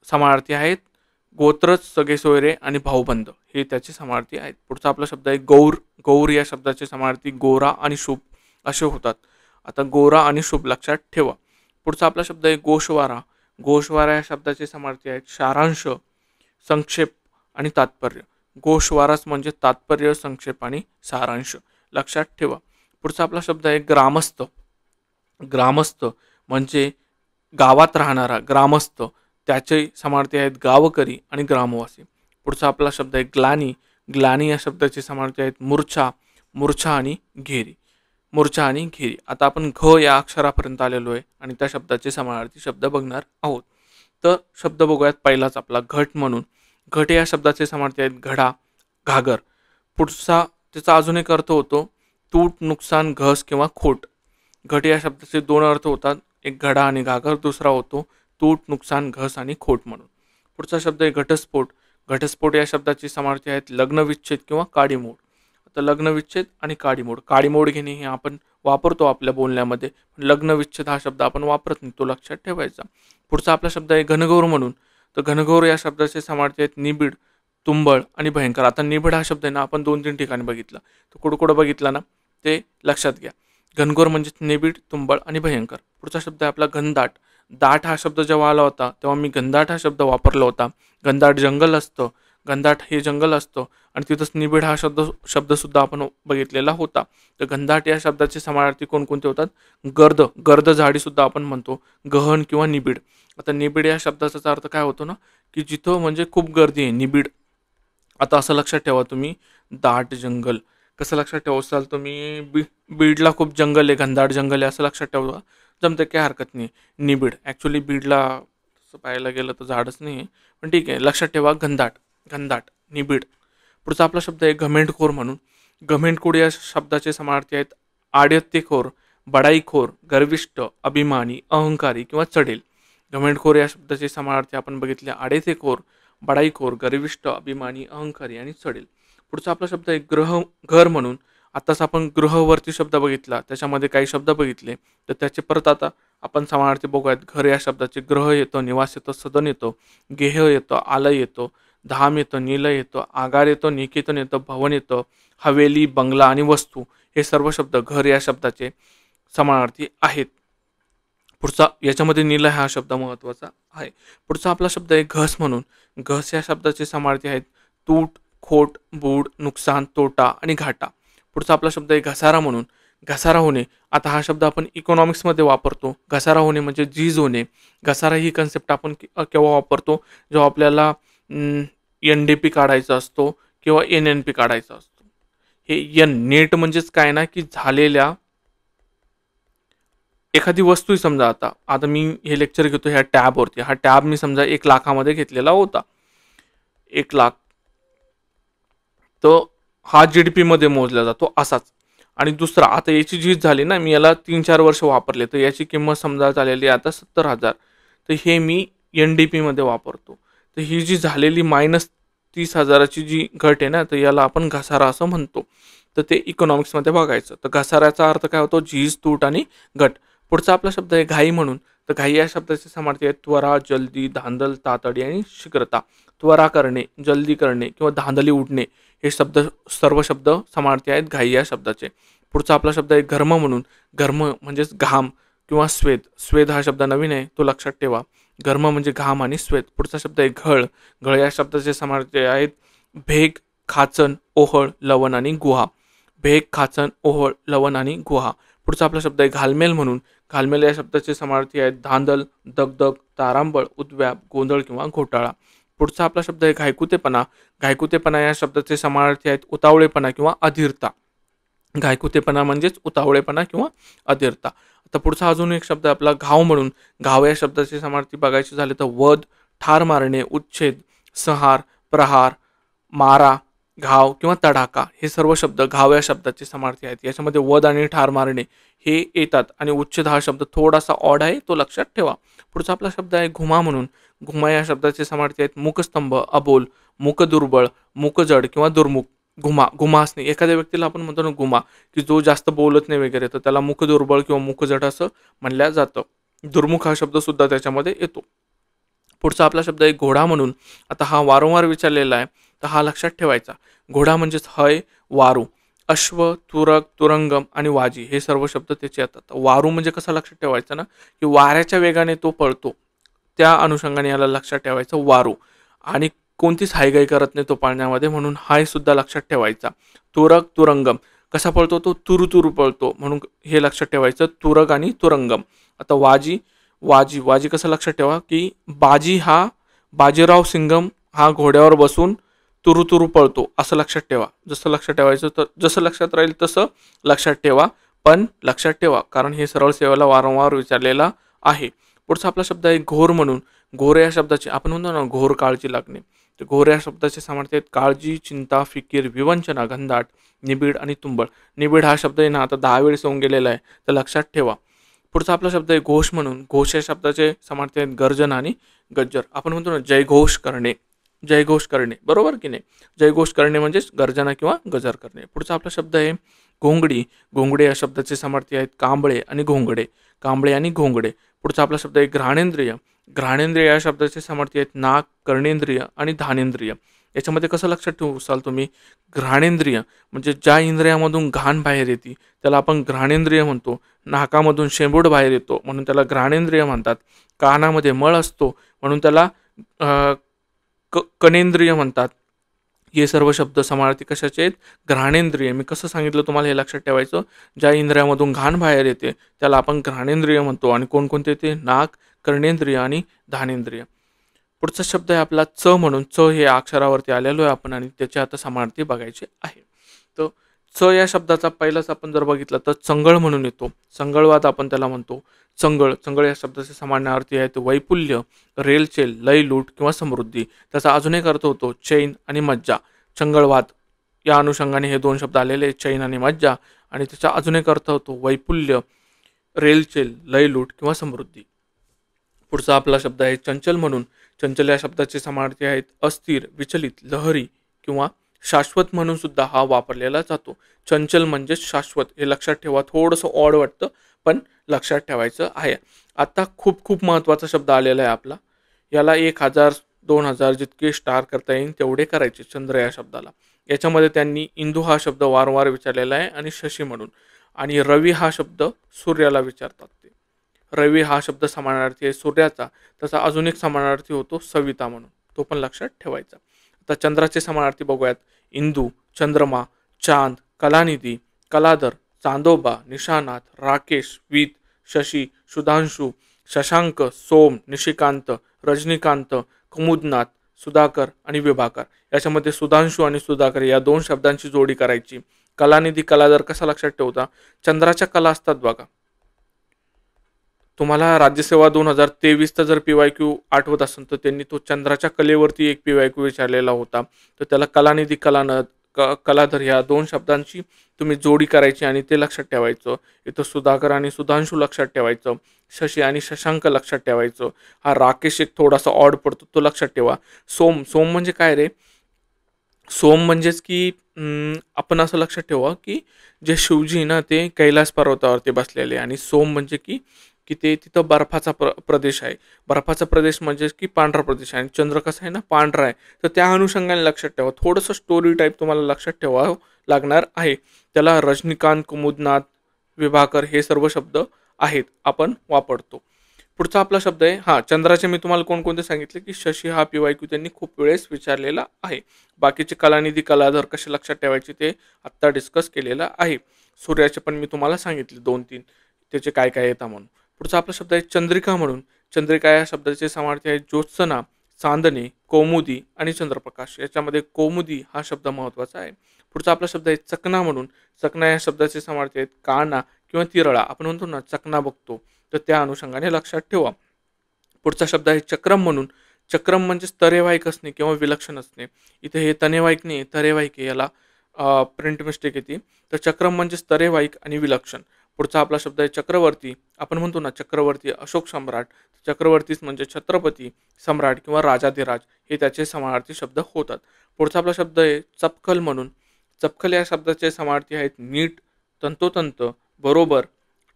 [SPEAKER 1] समानार्थी आहेत गोत्रज, सगळे सोयरे आणि भाऊबंद हे त्याचे समानार्थी आहेत. पुढचा आपला शब्द आहे गौर. गौर या शब्दाचे समानार्थी गोरा आणि शुभ असे होतात. आता गोरा आणि शुभ लक्षात ठेवा. पुढचा आपला शब्द आहे गोषवारा. गोषवारा या शब्दाचे समानार्थी आहेत सारांश, संक्षेप आणि तात्पर्य. गोषवाराच म्हणजे तात्पर्य, संक्षेप आणि सारांश लक्षात ठेवा. पुढचा आपला शब्द आहे ग्रामस्थ. ग्रामस्थ म्हणजे गावात राहणारा ग्रामस्थ, त्याचे समानार्थी आहेत गावकरी आणि ग्रामवासी. पुढचा आपला शब्द आहे ग्लानी. ग्लानी या शब्दाचे समानार्थी आहेत मूर्छा, मूर्छा आणि घेरी. मूर्छा आणि घेरी. आता आपण घ या अक्षरापर्यंत आलेलो आहे आणि त्या शब्दाचे समानार्थी शब्द बघणार आहोत. तर शब्द बघूयात. पहिलाच आपला घट म्हणून. घट या शब्दाचे समानार्थी आहेत घडा, घागर. पुढचा त्याचा अजून एक अर्थ होतो तूट, नुकसान, घस किंवा खोट. घट या शब्दाचे दोन अर्थ होतात, एक घडा आणि घागर, दुसरा होतो तूट, नुकसान, घस आणि खोट म्हणून. पुढचा शब्द आहे घटस्फोट. घटस्फोट या शब्दाची समार्थी आहेत लग्नविच्छेद किंवा काडीमोड. आता लग्नविच्छेद आणि काडीमोड. काडीमोड घेणे हे आपण वापरतो आपल्या बोलण्यामध्ये, पण लग्नविच्छेद हा शब्द आपण वापरत नाही, तो लक्षात ठेवायचा. पुढचा आपला शब्द आहे घनघोर म्हणून. तर घनघोर या शब्दाचे समार्थी आहेत निबिड, तुंबळ आणि भयंकर. आता निबिड हा शब्द आहे ना, आपण 2-3 ठिकाणी बघितला, तो कुठं बघितला ना ते लक्षात घ्या. घनघोर म्हणजे निबिड, तुंबळ आणि भयंकर. पुढचा शब्द आहे आपला घनदाट. दाट हा शब्द जेव्हा आला होता तेव्हा मी घनदाट हा शब्द वापरला होता. घनदाट जंगल असतं, घनदाट हे जंगल असतं आणि तिथंच निबिड हा शब्दसुद्धा आपण बघितलेला होता. तर घनदाट या शब्दाचे समानार्थी कोणकोणते होतात? गर्द, गर्द झाडीसुद्धा आपण म्हणतो, गहन किंवा निबिड. आता निबिड या शब्दाचा अर्थ काय होतो ना, की जिथं म्हणजे खूप गर्दी आहे, निबिड. आता असं लक्षात ठेवा तुम्ही, दाट जंगल कसं लक्षात ठेवाल तुम्ही, बीडला खूप जंगल आहे, घनदाट जंगल आहे असं लक्षात ठेवा, जमतं, काही हरकत नाही. निबिड ॲक्च्युली बीडला तसं पाहायला गेलं तर झाडच नाही आहे, पण ठीक आहे, लक्षात ठेवा घनदाट, घनदाट, निबिड. पुढचा आपला शब्द आहे घमेंडखोर म्हणून. घमेंडखोर या शब्दाचे समानार्थी आहेत आड्यतेखोर, बडाईखोर, गर्विष्ठ, अभिमानी, अहंकारी किंवा चढेल. घमेंडखोर या शब्दाचे समानार्थी आपण बघितले आडेतेखोर, बडाईखोर, गर्विष्ठ, अभिमानी, अहंकारी आणि चढेल. पुढचा आपला शब्द आहे घर म्हणून. आताच आपण गृहवर्ती शब्द बघितला, त्याच्यामध्ये काही शब्द बघितले, तर त्याचे परत आता आपण समानार्थी बघूयात. घर या शब्दाचे ग्रह येतो, निवास येतो, सदन येतो, गेह येतो, आलय येतो, धाम येतो, निलय येतो, आगार येतो, निकेतन येतं, भवन येतं, हवेली, बंगला आणि वस्तू हे सर्व शब्द घर या शब्दाचे समानार्थी आहेत. पुढचा याच्यामध्ये निलय हा शब्द महत्त्वाचा आहे. पुढचा आपला शब्द आहे घस म्हणून. घस या शब्दाचे समानार्थी आहेत तूट, खोट, बूड, नुकसान, तोटा आणि घाटा. पुढचा आपला शब्द आहे घसारा म्हणून. घसारा होणे, आता हा शब्द आपण इकॉनॉमिक्समध्ये वापरतो. घसारा होणे म्हणजे झीज होणे. घसारा ही कन्सेप्ट आपण केव्हा वापरतो? जेव्हा आपल्याला NDP काढायचा असतो किंवा NNP काढायचा असतो. हे नेट म्हणजेच काय ना, की झालेल्या एखादी वस्तू समजा, आता मी हे लेक्चर घेतो ह्या टॅबवरती. हा टॅब मी समजा 1 लाखामध्ये घेतलेला होता, 1 लाख. तो हा GDP मध्ये मोजला जातो असाच. आणि दुसरा, आता याची झीज झाली ना, मी याला 3-4 वर्ष वापरले, तर याची किंमत समजा झालेली आता 70,000. तर हे मी NDP मध्ये वापरतो. तर ही जी झालेली -30,000ची जी घट आहे ना, तर याला आपण घसारा असं म्हणतो. तर ते इकॉनॉमिक्समध्ये बघायचं. तर घसाऱ्याचा अर्थ काय होतो? झीज, तूट आणि घट. पुढचा आपला शब्द आहे घाई म्हणून. तर घाई या शब्दाचे समार्थी आहेत त्वरा, जल्दी, धांदल, तातडी आणि शीघ्रता. त्वरा करणे, जल्दी करणे किंवा धांदली उडणे हे सर्व शब्द समार्थी आहेत घाई या शब्दाचे. पुढचा आपला शब्द आहे घर्म म्हणून. घर्म म्हणजेच घाम किंवा स्वेद. स्वेद हा शब्द नवीन आहे, तो लक्षात ठेवा. घर्म म्हणजे घाम आणि स्वेद. पुढचा शब्द आहे घळ. घळ या शब्दाचे समार्थी आहेत भेग, खाचण, ओहळ, लवण आणि गुहा. भेग, खाचण, ओहळ, लवण आणि गुहा. पुढचा आपला शब्द आहे घालमेल म्हणून. घालमेल या शब्दाचे समार्थी आहेत धांदल, दगदग, तारांबळ, उद्व्याप, गोंधळ किंवा घोटाळा. पुढचा आपला शब्द आहे घायकुतेपणा. घायकुतेपणा या शब्दाचे समानार्थी आहेत उतावळेपणा किंवा अधीरता. घायकुतेपणा म्हणजेच उतावळेपणा किंवा अधीरता. आता पुढचा अजून एक शब्द आपला घाव म्हणून. घाव या शब्दाचे समानार्थी बघायचे झाले तर वध, ठार मारणे, उच्छेद, संहार, प्रहार, मारा, घाव किंवा तडाखा हे सर्व शब्द घाव या शब्दाचे समार्थी आहेत. याच्यामध्ये वध आणि ठार मारणे हे येतात आणि उच्छेद हा शब्द थोडासा ऑड आहे, तो लक्षात ठेवा. पुढचा आपला शब्द आहे घुमा म्हणून. घुमा या शब्दाचे समार्थी आहेत मुकस्तंभ, अबोल, मुक दुर्बळ, मुकजड किंवा दुर्मुख. घुमा असणे, एखाद्या व्यक्तीला आपण म्हणतो ना घुमा, की जो जास्त बोलत नाही वगैरे, तर त्याला मुख दुर्बळ किंवा मुकजड असं म्हणलं जातं. दुर्मुख हा शब्द सुद्धा त्याच्यामध्ये येतो. पुढचा आपला शब्द आहे घोडा म्हणून. आता हा वारंवार विचारलेला आहे, तर हा लक्षात ठेवायचा. घोडा म्हणजेच हय, वारू. अश्व, तुरक, तुरंगम आणि वाजी हे सर्व शब्द त्याचे येतात. वारू म्हणजे कसं लक्षात ठेवायचं ना, की वाऱ्याच्या वेगाने तो पळतो, त्या अनुषंगाने याला लक्षात ठेवायचं वारू. आणि कोणतीच हायगाई करत नाही तो पाळण्यामध्ये, म्हणून हाय सुद्धा लक्षात ठेवायचा. तुरक, तुरंगम कसा पळतो? तो तुरु पळतो, म्हणून हे लक्षात ठेवायचं तुरक आणि तुरंगम. आता वाजी कसं लक्षात ठेवा, की बाजीराव सिंगम हा घोड्यावर बसून तुरु पळतो असं लक्षात ठेवा. जसं लक्षात ठेवायचं तर जसं लक्षात राहील तसं लक्षात ठेवा, पण लक्षात ठेवा कारण हे सरळ सेवेला वारंवार विचारलेला आहे. पुढचा आपला शब्द आहे घोर म्हणून. घोर या शब्दाची आपण म्हणतो ना घोर काळजी लागणे. तर घोर या शब्दाचे समानार्थी आहेत काळजी, चिंता, फिकीर, विवंचना, घनदाट, निबिड आणि तुंबळ. निबिड हा शब्द आहे ना आता 10 वेळेस येऊन गेलेला आहे, तर लक्षात ठेवा. पुढचा आपला शब्द आहे घोष म्हणून. घोष या शब्दाचे समानार्थी आहेत गर्जन आणि गज्जर. आपण म्हणतो ना जयघोष करणे, जयघोष करणे, बरोबर की नाही. जयघोष करणे म्हणजेच गर्जना किंवा गजर करणे. पुढचा आपला शब्द आहे घोंगडी. घोंगडे या शब्दाचे समानार्थी आहेत कांबळे आणि घोंगडे, कांबळे आणि घोंगडे. पुढचा आपला शब्द आहे घ्राणेंद्रिय. घ्राणेंद्रिय या शब्दाचे समानार्थी आहेत नाक, कर्णेंद्रिय आणि धानेंद्रिय. याच्यामध्ये कसं लक्षात ठेवू असाल तुम्ही, घ्राणेंद्रिय म्हणजे ज्या इंद्रियामधून घाण बाहेर येते त्याला आपण घ्राणेंद्रिय म्हणतो. नाकामधून शेंबूड बाहेर येतो म्हणून त्याला घ्राणेंद्रिय म्हणतात. कानामध्ये मळ असतो म्हणून त्याला कनेंद्रिय म्हणतात. हे सर्व शब्द समानार्थी कशाचे आहेत, घ्राणेंद्रिय. मी कसं सांगितलं तुम्हाला हे लक्षात ठेवायचं, ज्या इंद्रियामधून घाण बाहेर येते त्याला आपण घ्राणेंद्रिय म्हणतो. आणि कोणकोणते ते नाक, कर्णेंद्रिय आणि धानेंद्रिय. पुढचा शब्द आहे आपला च म्हणून. च हे अक्षरावरती आलेलो आहे आपण आणि त्याचे आता समानार्थी बघायचे आहे. तर च या शब्दाचा पहिलाच आपण जर बघितलं तर चंगळ म्हणून येतो. चंगळवाद आपण त्याला म्हणतो. चंगळ, चंगळ या शब्दाचे समानार्थी आहेत वैपुल्य, रेलचेल, लयलूट किंवा समृद्धी. त्याचा अजून एक अर्थ होतो चैन आणि मज्जा. चंगळवाद या अनुषंगाने हे दोन शब्द आलेले, चैन आणि मज्जा. आणि त्याचा अजून एक अर्थ होतो वैपुल्य, रेलचेल, लयलूट किंवा समृद्धी. पुढचा आपला शब्द आहे चंचल म्हणून. चंचल या शब्दाचे समानार्थी आहेत अस्थिर, विचलित, लहरी किंवा शाश्वत म्हणून सुद्धा हा वापरलेला जातो. चंचल म्हणजेच शाश्वत, हे लक्षात ठेवा. थोडंसं ऑड वाटतं पण लक्षात ठेवायचं आहे. आता खूप खूप महत्त्वाचा शब्द आलेला आहे आपला. याला 1000 2000 जितके स्टार करता येईल तेवढे करायचे चंद्र या शब्दाला. याच्यामध्ये त्यांनी इंदू हा शब्द वारंवार विचारलेला आहे आणि शशी म्हणून. आणि रवी हा शब्द सूर्याला विचारतात ते. रवी हा शब्द समानार्थी आहे सूर्याचा. त्याचा अजून एक समानार्थी होतो सविता म्हणून, तो पण लक्षात ठेवायचा. आता चंद्राचे समानार्थी बघूयात. इंदू, चंद्रमा, चांद, कलानिधी, कलाधर, चांदोबा, निशानाथ, राकेश, वीत, शशी, सुधांशू, शशांक, सोम, निशिकांत, रजनीकांत, कुमुदनाथ, सुधाकर आणि विभाकर. याच्यामध्ये सुधांशू आणि सुधाकर या दोन शब्दांची जोडी करायची. कलानिधी, कलाधर कसा लक्षात ठेवता, चंद्राच्या कला असतात बघा. तुम्हाला राज्यसेवा 2023चा जर PYQ आठवत असेल तर त्यांनी तो चंद्राच्या कलेवरती एक PYQ विचारलेला होता. तर त्याला कलानिधी, कलाधर ह्या दोन शब्दांची तुम्ही जोडी करायची आणि ते लक्षात ठेवायचं. इथं सुधाकर आणि सुधांशू लक्षात ठेवायचं. शशी आणि शशांक लक्षात ठेवायचं. हा राकेश एक थोडासा ऑड पडतो, तो लक्षात ठेवा. सोम, सोम म्हणजे काय रे, सोम म्हणजेच की आपण असं लक्षात ठेवा की जे शिवजी ना ते कैलास पर्वतावरती बसलेले. आणि सोम म्हणजे की की ते तिथं बर्फाचा प्रदेश आहे. बर्फाचा प्रदेश म्हणजे की पांढरा प्रदेश आहे आणि चंद्र कसा आहे ना पांढरा आहे. तर त्या अनुषंगाने लक्षात ठेवा. थोडंसं स्टोरी टाईप तुम्हाला लक्षात ठेवावं लागणार आहे. त्याला रजनीकांत, कुमुदनाथ, विभाकर हे सर्व शब्द आहेत आपण वापरतो. पुढचा आपला शब्द आहे चंद्राचे मी तुम्हाला कोणकोणते सांगितले की शशी हा PYQ त्यांनी खूप वेळेस विचारलेला आहे. बाकीचे कलानिधी, कलाधर कसे लक्षात ठेवायचे ते आत्ता डिस्कस केलेलं आहे. सूर्याचे पण मी तुम्हाला सांगितले 2-3 त्याचे काय काय येतात म्हणून. पुढचा आपला शब्द आहे चंद्रिका म्हणून. चंद्रिका या शब्दाचे समानार्थी आहेत ज्योत्सना, चांदणे, कौमुदी आणि चंद्रप्रकाश. याच्यामध्ये कौमुदी हा शब्द महत्त्वाचा आहे. पुढचा आपला शब्द आहे चकना म्हणून. चकना या शब्दाचे समानार्थी आहेत काना किंवा तिरळा. आपण म्हणतो ना चकना बघतो, तर त्या अनुषंगाने लक्षात ठेवा. पुढचा शब्द आहे चक्रम म्हणून. चक्रम म्हणजे तरेवाईक असणे किंवा विलक्षण असणे. इथे हे तनेवाईक नाही, तरेवाईक आहे. याला प्रिंट मिस्टेक येते. तर चक्रम म्हणजे तरेवाईक आणि विलक्षण. पुढचा आपला शब्द आहे चक्रवर्ती. आपण म्हणतो ना चक्रवर्ती, अशोक सम्राट. चक्रवर्तीच म्हणजे छत्रपती, सम्राट किंवा राजाधिराज हे त्याचे समानार्थी शब्द होतात. पुढचा आपला शब्द आहे चपखल म्हणून. चपखल या शब्दाचे समानार्थी आहेत नीट, तंतोतंत, बरोबर,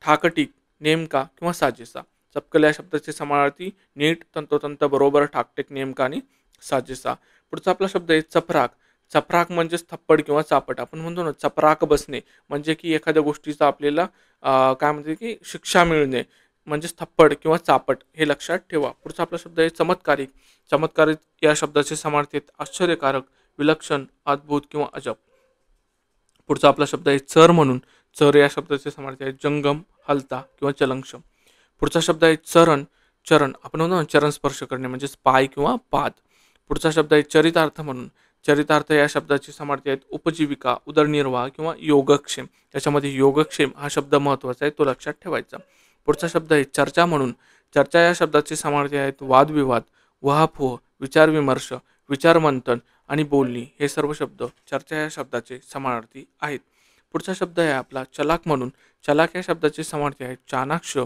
[SPEAKER 1] ठाकटीक, नेमका किंवा साजेसा. चपखल या शब्दाचे समानार्थी नीट, तंतोतंत, बरोबर, ठाकटीक, नेमका आणि साजेसा. पुढचा आपला शब्द आहे चपराक. चपराक म्हणजेच थप्पड किंवा चापट. आपण म्हणतो ना चपराक बसणे म्हणजे की एखाद्या गोष्टीचा आपल्याला काय म्हणते की शिक्षा मिळणे म्हणजेच थप्पड किंवा चापट, हे लक्षात ठेवा. पुढचा आपला शब्द आहे चमत्कारिक. चमत्कारिक या शब्दाचे समानार्थी आहेत आश्चर्यकारक, विलक्षण, अद्भुत किंवा अजब. पुढचा आपला शब्द आहे चर म्हणून. चर या शब्दाचे समानार्थी आहेत जंगम, हलता किंवा चलंक्षम. पुढचा शब्द आहे चरण. चरण आपण म्हणतो ना चरण स्पर्श करणे म्हणजेच पाय किंवा पाद. पुढचा शब्द आहे चरितार्थ म्हणून. चरितार्थ या शब्दाचे समानार्थी आहेत उपजीविका, उदरनिर्वाह किंवा योगक्षेम. त्याच्यामध्ये योगक्षेम हा शब्द महत्त्वाचा आहे, तो लक्षात ठेवायचा. पुढचा शब्द आहे चर्चा म्हणून. चर्चा या शब्दाचे समानार्थी आहेत वादविवाद, वहापोह, विचारविमर्श, विचारमंथन आणि बोलणी हे सर्व शब्द चर्चा या शब्दाचे समानार्थी आहेत. पुढचा शब्द आहे आपला चलाक म्हणून. चलाक या शब्दाचे समानार्थी आहेत चाणाक्ष,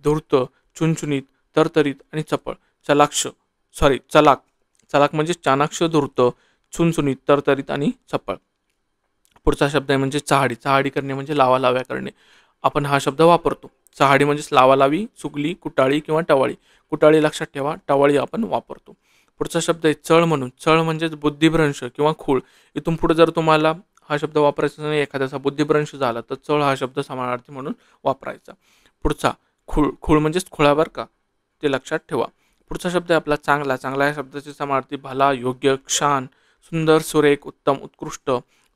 [SPEAKER 1] धूर्त, चुणचुणीत, तरतरीत आणि चपळ. चलाक. चलाक म्हणजे चाणाक्ष, धूर्त, चुणचुणीत, तरतरीत आणि चपळ. पुढचा शब्द आहे म्हणजे चहाडी. चहाडी करणे म्हणजे लावालाव्या करणे. आपण हा शब्द वापरतो. चहाडी म्हणजेच लावालावी, चुगली, कुटाळी किंवा टवाळी. कुटाळी लक्षात ठेवा, टवाळी आपण वापरतो. पुढचा शब्द आहे चळ म्हणून. चळ म्हणजेच बुद्धिभ्रंश किंवा खूळ. इथून पुढे जर तुम्हाला हा शब्द वापरायचा नाही, एखाद्याचा बुद्धिभ्रंश झाला तर चळ हा शब्द समानार्थी म्हणून वापरायचा. पुढचा खूळ. खूळ म्हणजेच खुळावर का, ते लक्षात ठेवा. पुढचा शब्द आहे आपला चांगला. चांगला या शब्दाचे समानार्थी भला, योग्य, छान, सुंदर, सुरेख, उत्तम, उत्कृष्ट,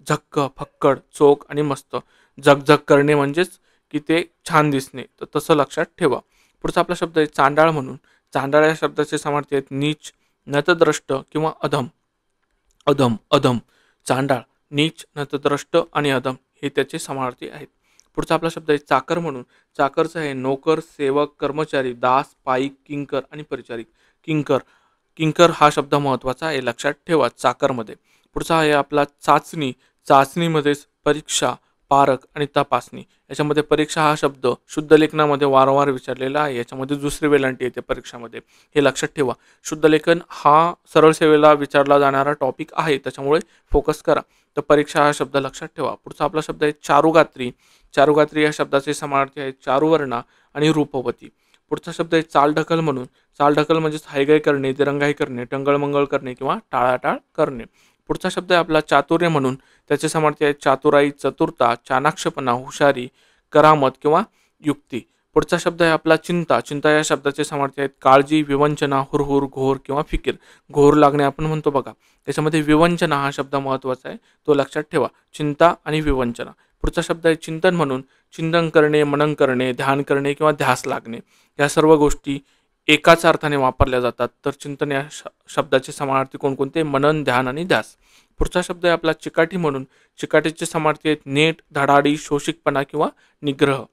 [SPEAKER 1] झक्क, फक्कड, चोख आणि मस्त. झकझक करणे म्हणजेच की ते छान दिसणे, तर तसं लक्षात ठेवा. पुढचा आपला शब्द आहे चांडाळ म्हणून. चांडाळ या शब्दाचे समानार्थी आहेत नीच, नतद्रष्ट किंवा अधम. अधम. चांडाळ, नीच, नतद्रष्ट आणि अधम हे त्याचे समानार्थी आहेत. पुढचा आपला शब्द आहे चाकर म्हणून. चाकरचं आहे नोकर, सेवक, कर्मचारी, दास, पाईक, किंकर आणि परिचारिक. किंकर हा शब्द महत्त्वाचा आहे, लक्षात ठेवा चाकरमध्ये. पुढचा आहे आपला चाचणी. चाचणीमध्येच परीक्षा, पारख आणि तपासणी. याच्यामध्ये परीक्षा हा शब्द शुद्ध लेखनामध्ये वारंवार विचारलेला आहे. याच्यामध्ये दुसरी वेलांटी येते परीक्षामध्ये, हे लक्षात ठेवा. शुद्ध लेखन हा सरळ सेवेला विचारला जाणारा टॉपिक आहे, त्याच्यामुळे फोकस करा. तर परीक्षा हा शब्द लक्षात ठेवा. पुढचा आपला शब्द आहे चारुगात्री. चारुगात्री या शब्दाचे समानार्थी आहेत चारुवर्णा आणि रूपवती. पुढचा शब्द आहे चालढकल म्हणून. चालढकल म्हणजेच हायगाय करणे, दिरंगाई करणे, टंगळमंगळ करणे किंवा टाळाटाळ करणे. पुढचा शब्द आहे आपला चातुर्य म्हणून. त्याचे समानार्थी आहेत चातुराई, चतुरता, चाणाक्षपणा, हुशारी, करामत किंवा युक्ती. पुढचा शब्द आहे आपला चिंता. चिंता या शब्दाचे समानार्थी आहेत काळजी, विवंचना, हुरहुर, घोर किंवा फिकीर. घोर लागणे आपण म्हणतो बघा, त्याच्यामध्ये विवंचना हा शब्द महत्त्वाचा आहे, तो लक्षात ठेवा. चिंता आणि विवंचना. पुढचा शब्द आहे चिंतन म्हणून. चिंतन करणे, मनन करणे, ध्यान करणे किंवा ध्यास लागणे. या सर्व गोष्टी एकाच अर्थाने वापरल्या जातात. तर चिंतन या शब्दाचे समानार्थी कोणकोणते? मनन, ध्यान आणि ध्यास. पुढचा शब्द आहे आपला चिकाटी म्हणून. चिकाटीचे समानार्थी आहेत नेट, धडाडी, शोषिकपणा किंवा निग्रह.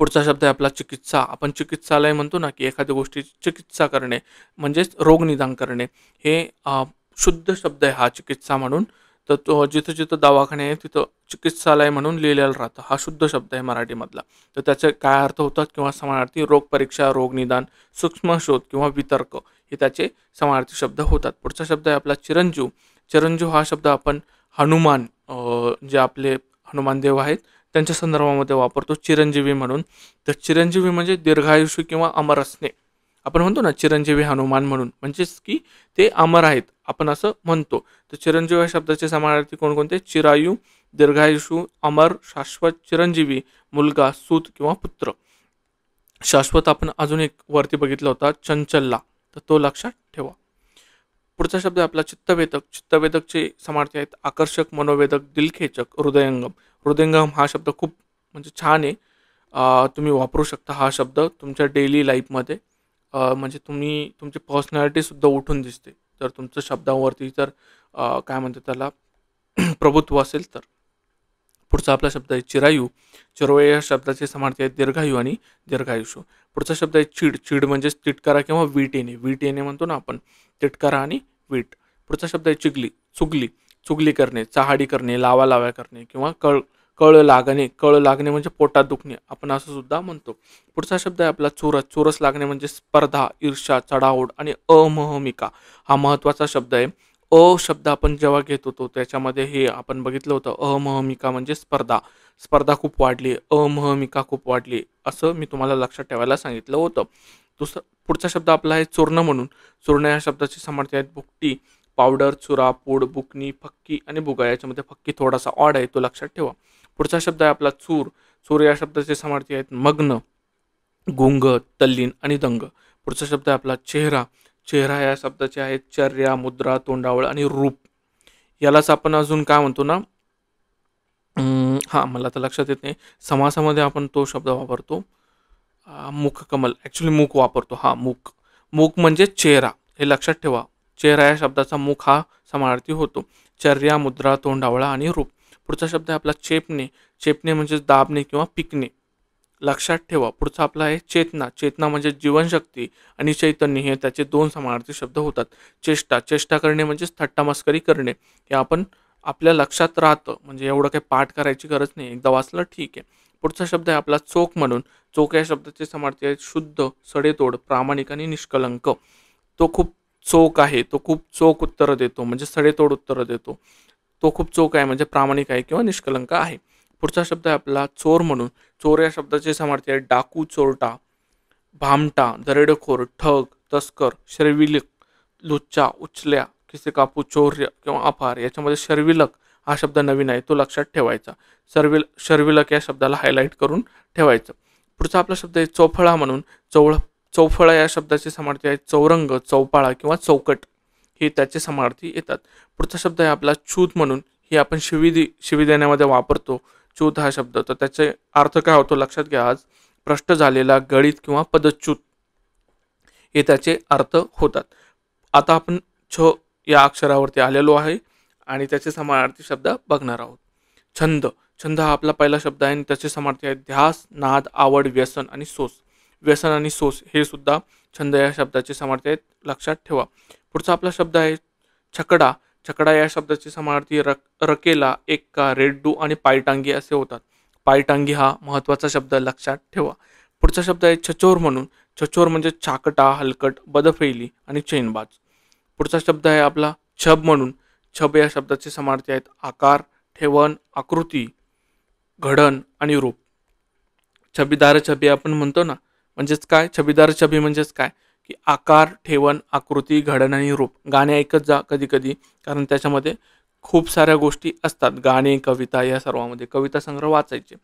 [SPEAKER 1] पुढचा शब्द आहे आपला चिकित्सा. आपण चिकित्सालय म्हणतो ना, की एखाद्या गोष्टीची चिकित्सा करणे म्हणजेच रोग निदान करणे. हे शुद्ध शब्द आहे हा चिकित्सा म्हणून. तर तो जिथं जिथं दवाखाने आहे तिथं चिकित्सालय म्हणून लिहिलेलं राहतं. हा शुद्ध शब्द आहे मराठीमधला. तर त्याचे काय अर्थ होतात किंवा समानार्थी? रोग परीक्षा, रोग निदान, सूक्ष्म शोध किंवा वितर्क हे त्याचे समानार्थी शब्द होतात. पुढचा शब्द आहे आपला चिरंजीव. चिरंजीव हा शब्द आपण हनुमान, जे आपले हनुमान देव आहेत त्यांच्या संदर्भामध्ये वापरतो चिरंजीवी म्हणून. तर चिरंजीवी म्हणजे दीर्घायुष्य किंवा अमर असणे. आपण म्हणतो ना चिरंजीवी हनुमान म्हणून, म्हणजेच की ते अमर आहेत आपण असं म्हणतो. तर चिरंजीवी या शब्दाचे समानार्थी कोणकोणते? चिरायू, दीर्घायुष्य, अमर, शाश्वत, चिरंजीवी, मुलगा, सूत किंवा पुत्र. शाश्वत आपण अजून एक वरती बघितला होता चंचलला, तर तो लक्षात ठेवा. पुढचा शब्द आपला चित्तवेदक. चित्तवेदकचे समानार्थी आहेत आकर्षक, मनोवेदक, दिलखेचक, हृदयंगम. हृदयंगम हा शब्द खूप म्हणजे छान आहे, तुम्ही वापरू शकता हा शब्द तुमच्या डेली लाईफमध्ये. म्हणजे तुम्ही तुमची पर्सनॅलिटीसुद्धा उठून दिसते जर तुमचं शब्दावरती जर काय म्हणते त्याला प्रभुत्व असेल तर. पुढचा आपला शब्द आहे चिरायू. चिरोय या शब्दाचे समानार्थी आहेत दीर्घायू आणि दीर्घायुष्य. पुढचा शब्द आहे चीड. चीड म्हणजेच तिटकारा किंवा वीट येणे. वीट येणे म्हणतो ना आपण, तिटकारा आणि वीट. पुढचा शब्द आहे चिगली. चुगली. चुगली करणे, चहाडी करणे, लावालाव्या करणे किंवा कळ लागणे. कळ लागणे म्हणजे पोटात दुखणे आपण असं सुद्धा म्हणतो. पुढचा शब्द आहे आपला चोरस. चोरस लागणे म्हणजे स्पर्धा, ईर्ष्या, चढाओढ आणि अमहमिका. हा महत्त्वाचा शब्द आहे. शब्द आपण जेव्हा घेत होतो त्याच्यामध्ये हे आपण बघितलं होतं, अमहमिका म्हणजे स्पर्धा. स्पर्धा खूप वाढली, अमहमिका खूप वाढली असं मी तुम्हाला लक्षात ठेवायला सांगितलं होतं. पुढचा शब्द आपला आहे चूर्ण म्हणून. चूर्ण या शब्दाचे समानार्थी आहेत भुकटी, पावडर, चुरा, पूड, बुकणी, फक्की आणि बुगा. याच्यामध्ये फक्की थोडासा ऑड आहे, तो लक्षात ठेवा. पुढचा शब्द आहे आपला चूर. चूर या शब्दाचे समानार्थी आहेत मग्न, गुंग, तल्लीन आणि दंग. पुढचा शब्द आहे आपला चेहरा. चेहरा या शब्दाचे आहेत चर्या, मुद्रा, तोंडावळ आणि रूप. यालाच आपण अजून काय म्हणतो ना, मला तर लक्षात येत नाही, समासामध्ये आपण तो शब्द वापरतो मुखकमल. ॲक्च्युली मुख वापरतो. मुख. मुख म्हणजे चेहरा, हे लक्षात ठेवा. चेहरा या शब्दाचा मुख हा समानार्थी होतो. चर्या, मुद्रा, तोंडावळा आणि रूप. पुढचा शब्द आहे आपला चेपणे. चेपणे म्हणजे दाबणे किंवा पिकणे. लक्षात ठेवा. पुढचा आपला आहे चेतना. चेतना म्हणजे जीवनशक्ती आणि चैतन्य हे त्याचे दोन समानार्थी शब्द होतात. चेष्टा, चेष्टा करणे म्हणजेच थट्टामस्करी करणे. हे आपण आपल्या लक्षात राहतं, म्हणजे एवढं काही पाठ करायची गरज नाही, एकदा वाचलं ठीक आहे. पुढचा शब्द आहे आपला चोख म्हणून. चोख या शब्दाचे समानार्थी आहेत शुद्ध, सडेतोड, प्रामाणिक आणि निष्कलंक. तो खूप चोख आहे, तो खूप चोख उत्तरं देतो म्हणजे सडेतोड उत्तरं देतो. तो खूप चोख आहे म्हणजे प्रामाणिक आहे किंवा निष्कलंक आहे. पुढचा शब्द आहे आपला चोर म्हणून. चोर या शब्दाचे समानार्थी आहेत डाकू, चोरटा, भामटा, दरोडेखोर, ठग, तस्कर, शर्विलक, लुच्चा, उचल्या, खिसे कापू, चौर्य किंवा अपार. याच्यामध्ये शर्विलक हा शब्द नवीन आहे, तो लक्षात ठेवायचा. शर्विलक या शब्दाला हायलाईट करून ठेवायचं. पुढचा आपला शब्द आहे चौफळा म्हणून. चौफळा या शब्दाचे समानार्थी आहेत चौरंग, चौपाळा किंवा चौकट. हे त्याचे समानार्थी येतात. पुढचा शब्द आहे आपला च्यूत म्हणून. ही आपण शिवी देण्यामध्ये वापरतो च्यूत हा शब्द. तर त्याचे अर्थ काय होतो लक्षात घ्या. आज भ्रष्ट झालेला, गळीत किंवा पदच्यूत हे त्याचे अर्थ होतात. आता आपण छ या अक्षरावरती आलेलो आहे आणि त्याचे समानार्थी शब्द बघणार आहोत. छंद. छंद हा आपला पहिला शब्द आहे आणि त्याचे समानार्थी आहेत ध्यास, नाद, आवड, व्यसन आणि सोस. व्यसन आणि सोस हे सुद्धा छंद या शब्दाचे समानार्थी आहेत, लक्षात ठेवा. पुढचा आपला शब्द आहे छकडा. छकडा या शब्दाचे समानार्थी रकेला, एक्का, रेड्डू आणि पायटांगी असे होतात. पायटांगी हा महत्त्वाचा शब्द लक्षात ठेवा. पुढचा शब्द आहे छचोर म्हणून. छचोर म्हणजे चाकटा, हलकट, बदफैली आणि चैनबाज. पुढचा शब्द आहे आपला छब म्हणून. छब या शब्दाचे समानार्थी आहेत आकार, ठेवण, आकृती, घडण आणि रूप. छबीदार छबी आपण म्हणतो ना, म्हणजेच काय छबीदार छबी म्हणजेच काय की आकार, ठेवण, आकृती, घडण आणि रूप. गाणे ऐकत जा कधी कधी, कारण त्याच्यामध्ये खूप साऱ्या गोष्टी असतात. गाणे, कविता या सर्वांमध्ये कविता संग्रह वाचायचे.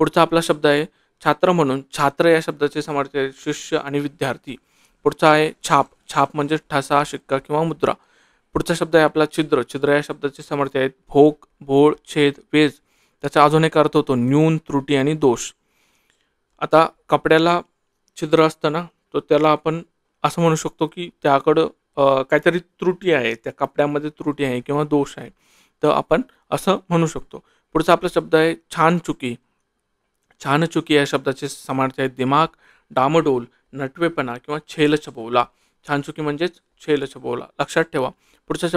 [SPEAKER 1] पुढचा आपला शब्द आहे छात्र म्हणून. छात्र या शब्दाचे समानार्थी आहेत शिष्य आणि विद्यार्थी. पुढचा आहे छाप. छाप म्हणजे ठसा, शिक्का किंवा मुद्रा. पुढचा शब्द आहे आपला छिद्र. छिद्र या शब्दाचे समानार्थी आहेत भोक, भोळ, छेद, वेज. त्याचा अजून एक अर्थ होतो न्यून, त्रुटी आणि दोष. आता कपड्याला छिद्र असतं ना, तर त्याला आपण असं म्हणू शकतो की त्याकडं काहीतरी त्रुटी आहे, त्या कपड्यामध्ये त्रुटी आहे किंवा दोष आहे, तर आपण असं म्हणू शकतो. पुढचा आपला शब्द आहे छान चुकी. छान चुकी या शब्दाचे समानार्थी आहेत दिमाग, डामडोल, नटवेपणा किंवा छेलछबोला. छान चुकी म्हणजेच छेलछबोला, लक्षात ठेवा. पुढचा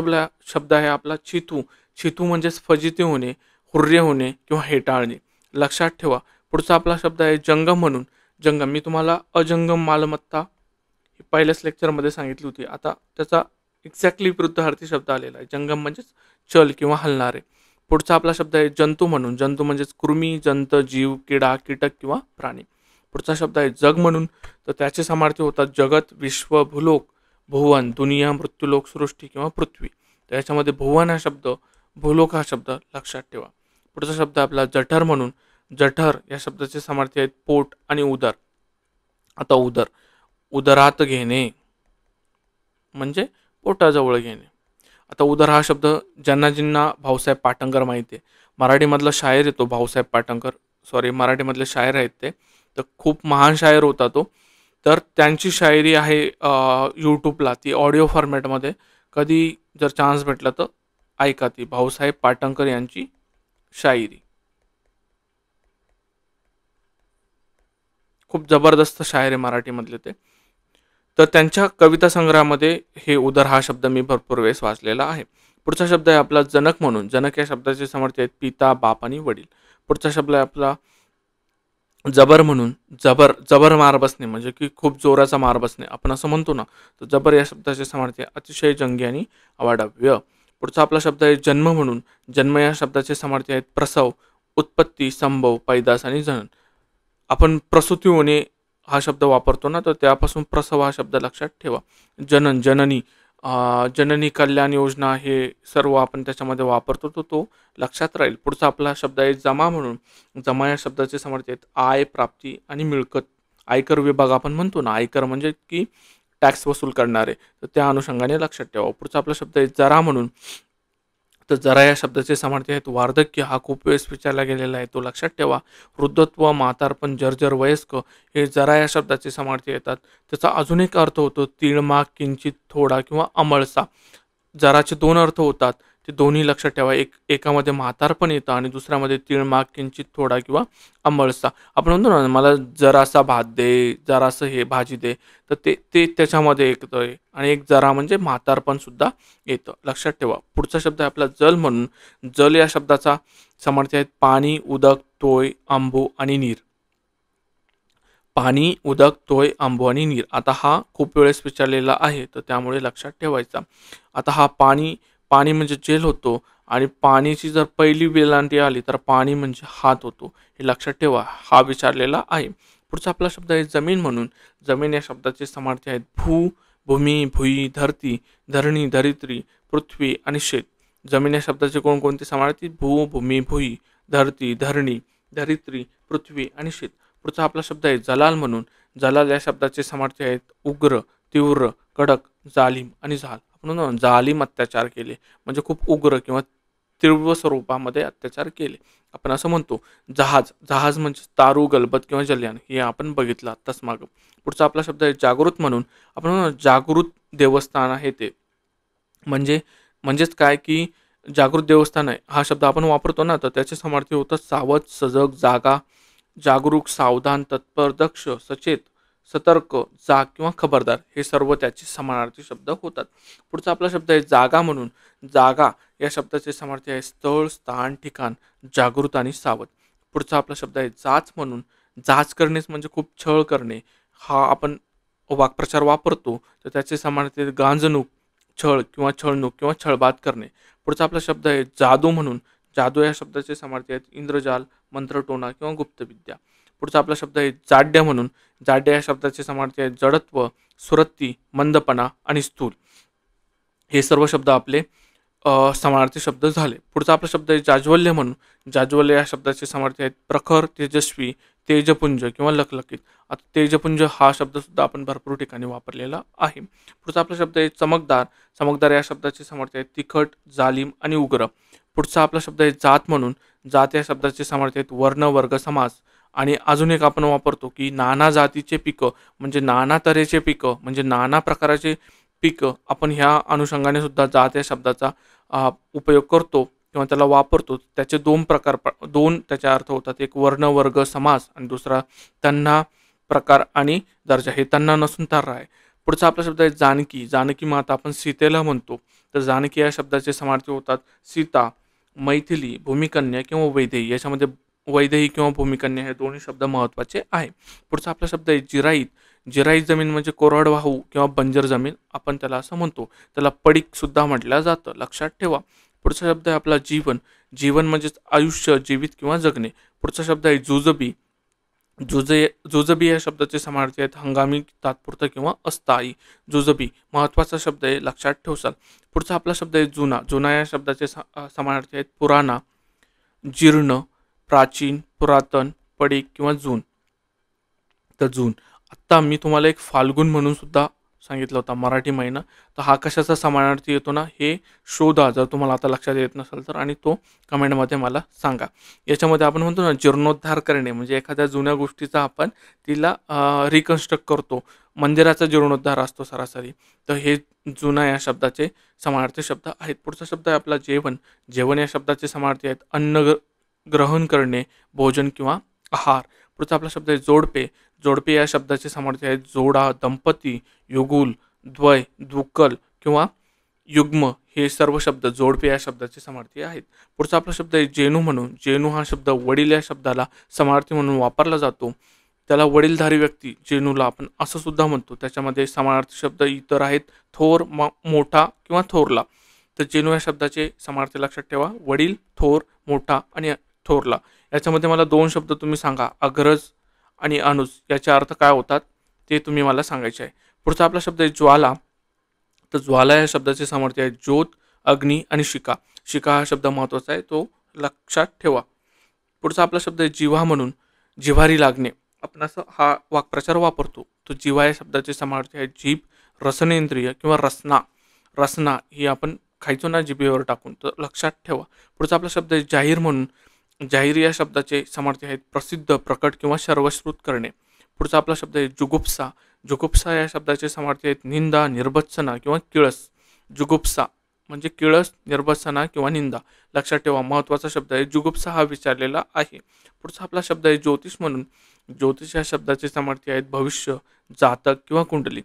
[SPEAKER 1] शब्द आहे आपला चितू. चितू म्हणजेच फजिती होणे, हुर्रे होणे किंवा हेटाळणे, लक्षात ठेवा. पुढचा आपला शब्द आहे जंगम म्हणून. जंगम मी तुम्हाला अजंगम मालमत्ता ही पहिल्याच लेक्चरमध्ये सांगितली होती. आता त्याचा एक्झॅक्टली विरुद्धार्थी शब्द आलेला आहे. जंगम म्हणजेच चल किंवा हलणारे. पुढचा आपला शब्द आहे जंतू म्हणून. जंतू म्हणजेच कृमी, जंत, जीव, किडा, कीटक किंवा प्राणी. पुढचा शब्द आहे जग म्हणून. तर त्याचे समानार्थी होतात जगत, विश्व, भूलोक, भुवन, दुनिया, मृत्यूलोक, सृष्टी किंवा पृथ्वी. तर याच्यामध्ये भुवन हा शब्द, भूलोक हा शब्द लक्षात ठेवा. पुढचा शब्द आपला जठर म्हणून. जठर या शब्दाचे समानार्थी आहेत पोट आणि उदर. आता उदरात घेणे म्हणजे पोटाजवळ घेणे. आता उदर हा शब्द ज्यांना भाऊसाहेब पाटणकर माहिती आहे, मराठीमधला शायर येतो भाऊसाहेब पाटणकर, मराठीमधले शायर आहेत ते. तर खूप महान शायर होता तो. तर त्यांची शायरी आहे यूट्यूबला, ती ऑडिओ फॉर्मॅटमध्ये. कधी जर चान्स भेटला तर ऐका ती भाऊसाहेब पाटणकर यांची शायरी. खूप जबरदस्त शायर आहे मराठीमधले ते. तर त्यांच्या कविता संग्रहामध्ये हे उदर हा शब्द मी भरपूर वेळेस वाचलेला आहे. पुढचा शब्द आहे आपला जनक म्हणून. जनक या शब्दाचे समानार्थी आहेत पिता, बाप आणि वडील. पुढचा शब्द आहे आपला जबर म्हणून. जबर मार बसणे म्हणजे की खूप जोराचा मार बसणे आपण असं म्हणतो ना, तर जबर या शब्दाचे समानार्थी अतिशय जंगी आणि अवाढव्य. पुढचा आपला शब्द आहे जन्म म्हणून. जन्म या शब्दाचे समानार्थी आहेत प्रसव, उत्पत्ती, संभव, पैदास आणि जनन. आपण प्रसूती होणे हा शब्द वापरतो ना, तर त्यापासून प्रसव हा शब्द लक्षात ठेवा. जनन, जननी, जननी कल्याण योजना हे सर्व आपण त्याच्यामध्ये वापरतो, तो लक्षात राहील. पुढचा आपला शब्द आहे जमा म्हणून. जमा या शब्दाचे समानार्थी आहेत आय, प्राप्ती आणि मिळकत. आयकर विभाग आपण म्हणतो ना, आयकर म्हणजे की टॅक्स वसूल करणारे, तर त्या अनुषंगाने लक्षात ठेवा. पुढचा आपला शब्द आहे जरा म्हणून. तर जरा या शब्दाचे समानार्थी आहेत वार्धक्य. हा खूप वेळेस विचारला गेलेला आहे, तो लक्षात ठेवा. वृद्धत्व, म्हातारपण, जर्जर, वयस्क हे जरा या शब्दाचे समानार्थी येतात. त्याचा अजून एक अर्थ होतो तिळमाग, किंचित, थोडा किंवा अमळसा. जराचे दोन अर्थ होतात. ते दोन्ही लक्षात ठेवा. एकामध्ये म्हातारपण येतं आणि दुसऱ्यामध्ये तीळ माग किंचित थोडा किंवा अंबळसा. आपण म्हणतो ना, मला जरासा भात दे, जरासं हे भाजी दे, तर ते ते त्याच्यामध्ये येतंय आणि एक जरा म्हणजे म्हातारपण सुद्धा येतं. लक्षात ठेवा. पुढचा शब्द आहे आपला जल म्हणून. जल या शब्दाचा समार्थी आहेत पाणी, उदक, तोय, आंबू आणि नीर. पाणी, उदक, तोय, आंबू आणि नीर. आता हा खूप वेळेस विचारलेला आहे, तर त्यामुळे लक्षात ठेवायचा. आता हा पाणी, पाणी म्हणजे जेल होतो आणि पाण्याची जर पहिली वेलांटी आली तर पाणी म्हणजे हात होतो. हे लक्षात ठेवा. हा विचारलेला आहे. पुढचा आपला शब्द आहे जमीन म्हणून. जमीन या शब्दाचे समार्थी आहेत भू, भूमी, भुई, धरती, धरणी, धरित्री, पृथ्वी आणि शेत. जमीन या शब्दाचे कोणकोणते समार्थी? भू, भूमी, भुई, धरती, धरणी, धरित्री, पृथ्वी आणि शेत. पुढचा आपला शब्द आहे जलाल म्हणून. जलाल या शब्दाचे समार्थी आहेत उग्र, तीव्र, कडक, जालिम आणि झाल. आपण म्हणतो जालिम अत्याचार केले म्हणजे खूप उग्र किंवा तीव्र स्वरूपामध्ये अत्याचार केले, आपण असं म्हणतो. जहाज, जहाज म्हणजे तारू, गलबत किंवा जलयान. हे आपण बघितलं आत्ताच मागं. पुढचा आपला शब्द आहे जागृत म्हणून. आपण म्हणतो जागृत देवस्थान आहे ते. म्हणजेच काय की जागृत देवस्थान आहे हा शब्द आपण वापरतो ना, तर त्याचे समार्थी होतं सावध, सजग, जागा, जागरूक, सावधान, तत्पर, दक्ष, सचेत, सतर्क, जाग किंवा खबरदार. हे सर्व त्याचे समानार्थी शब्द होतात. पुढचा आपला शब्द आहे जागा म्हणून. जागा या शब्दाचे समार्थी आहे स्थळ, स्थान, ठिकाण, जागृत आणि सावध. पुढचा आपला शब्द आहे जाच म्हणून. जाच करणेच म्हणजे खूप छळ करणे. हा आपण वाक्प्रचार वापरतो, तर त्याचे समानार्थी आहेत गांजणूक, छळ किंवा छळणूक किंवा छळबाद करणे. पुढचा आपला शब्द आहे जादू म्हणून. जादू या शब्दाचे समार्थी आहेत इंद्रजाल, मंत्रटोणा किंवा गुप्तविद्या. पुढचा आपला शब्द आहे जाड्य म्हणून. जाड्य या शब्दाचे समार्थी आहेत जडत्व, सुरत्ती, मंदपणा आणि स्थूल. हे सर्व शब्द आपले समानार्थी शब्द झाले. पुढचा आपला शब्द आहे जाज्वल्य म्हणून. जाज्वल्य या शब्दाचे समार्थी आहेत प्रखर, तेजस्वी, तेजपुंज किंवा लखलखीत. आता तेजपुंज हा शब्द सुद्धा आपण भरपूर ठिकाणी वापरलेला आहे. पुढचा आपला शब्द आहे चमकदार. चमकदार या शब्दाचे समार्थी आहेत तिखट, जालिम आणि उग्र. पुढचा आपला शब्द आहे जात म्हणून. जात या शब्दाचे समार्थी आहेत वर्ण, वर्ग, समाज. आणि अजून एक आपण वापरतो की नाना जातीचे पिकं म्हणजे नाना तऱ्हेचे पिकं म्हणजे नाना प्रकाराचे पिकं. आपण ह्या अनुषंगाने सुद्धा जात या शब्दाचा उपयोग करतो किंवा त्याला वापरतो. त्याचे दोन त्याचे अर्थ होतात. एक वर्ण, वर्ग, समाज आणि दुसरा तन्ना, प्रकार आणि दर्जा. हे तन्ना नसून तर्रा आहे. पुढचा आपला शब्द आहे जानकी. जानकी माता आपण सीतेला म्हणतो, तर जानकी या शब्दाचे समार्थी होतात सीता, मैथिली, भूमिकन्या किंवा वैदेही. याच्यामध्ये वैदेही किंवा भूमिकन्या हे दोन्ही शब्द महत्त्वाचे आहे. पुढचा आपला शब्द आहे जिराईत. जिराईत जमीन म्हणजे कोरडवाहू किंवा बंजर जमीन आपण त्याला असं म्हणतो. त्याला पडीक सुद्धा म्हटलं जातं, लक्षात ठेवा. पुढचा शब्द आहे आपला जीवन. जीवन म्हणजेच आयुष्य, जीवित किंवा जगणे. पुढचा शब्द आहे जुजबी. जुजबी या शब्दाचे समार्थी आहेत हंगामी, तात्पुरतं किंवा अस्थायी. जुजबी महत्त्वाचा शब्द आहे, लक्षात ठेवसाल. पुढचा आपला शब्द आहे जुना. जुना या शब्दाचे समार्थी आहेत पुराणा, जीर्ण, प्राचीन, पुरातन, पडीक किंवा जून. तर जून. आत्ता मी तुम्हाला एक फाल्गुन म्हणून सुद्धा सांगितलं होता मराठी महिना. तर हा कशाचा समानार्थी येतो ना, हे शोधा जर तुम्हाला आता लक्षात येत नसेल तर, आणि तो कमेंटमध्ये मला सांगा. याच्यामध्ये आपण म्हणतो ना जीर्णोद्धार करणे म्हणजे एखाद्या जुन्या गोष्टीचा आपण तिला रिकन्स्ट्रक्ट करतो. मंदिराचा जीर्णोद्धार असतो सरासरी. तर हे जुना या शब्दाचे समानार्थी शब्द आहेत. पुढचा शब्द आहे आपला जेवण. जेवण या शब्दाचे समानार्थी आहेत अन्न ग्रहण करणे, भोजन किंवा आहार. पुढचा आपला शब्द आहे जोडपे. जोडपे या शब्दाचे समार्थी आहेत जोडा, दंपती, युगुल, द्वय, द्विकल किंवा युग्म. हे सर्व शब्द जोडपे या शब्दाचे समार्थी आहेत. पुढचा आपला शब्द आहे जेनू म्हणून. जेनू हा शब्द वडील या शब्दाला समार्थी म्हणून वापरला जातो. त्याला वडीलधारी व्यक्ती जेनूला आपण असं सुद्धा म्हणतो. त्याच्यामध्ये समानार्थी शब्द इतर आहेत थोर, मोठा किंवा थोरला. तर जेनू या शब्दाचे समानार्थी लक्षात ठेवा वडील, थोर, मोठा आणि थोरला. याच्यामध्ये मला दोन शब्द तुम्ही सांगा, अग्रज आणि अनुज. याचे अर्थ काय होतात ते तुम्ही मला सांगायचे आहे. पुढचा आपला शब्द आहे ज्वाला. तर ज्वाला या शब्दाचे समार्थी आहेत ज्योत, अग्नी आणि शिखा. शिखा हा शब्द महत्त्वाचा आहे, तो लक्षात ठेवा. पुढचा आपला शब्द आहे जिव्हा म्हणून. जिव्हारी लागणे आपण असं हा वाक्प्रचार वापरतो. तो जिव्हा या शब्दाचे समार्थी आहेत जीभ, रसनेंद्रिय किंवा रसना. रसना ही आपण खायचो ना जिभेवर टाकून, तर लक्षात ठेवा. पुढचा आपला शब्द आहे जाहीर म्हणून. जाहीर या शब्दाचे समार्थी आहेत प्रसिद्ध, प्रकट किंवा सर्वश्रुत करणे. पुढचा आपला शब्द आहे जुगुप्सा. जुगुप्सा या शब्दाचे समार्थी आहेत निंदा, निर्भत्सना किंवा किळस. जुगुप्सा म्हणजे किळस, निर्भसना किंवा निंदा. लक्षात ठेवा, महत्त्वाचा शब्द आहे. जुगुप्सा हा विचारलेला आहे. पुढचा आपला शब्द आहे ज्योतिष. म्हणून ज्योतिष या शब्दाचे समार्थी आहेत भविष्य, जातक किंवा कुंडली.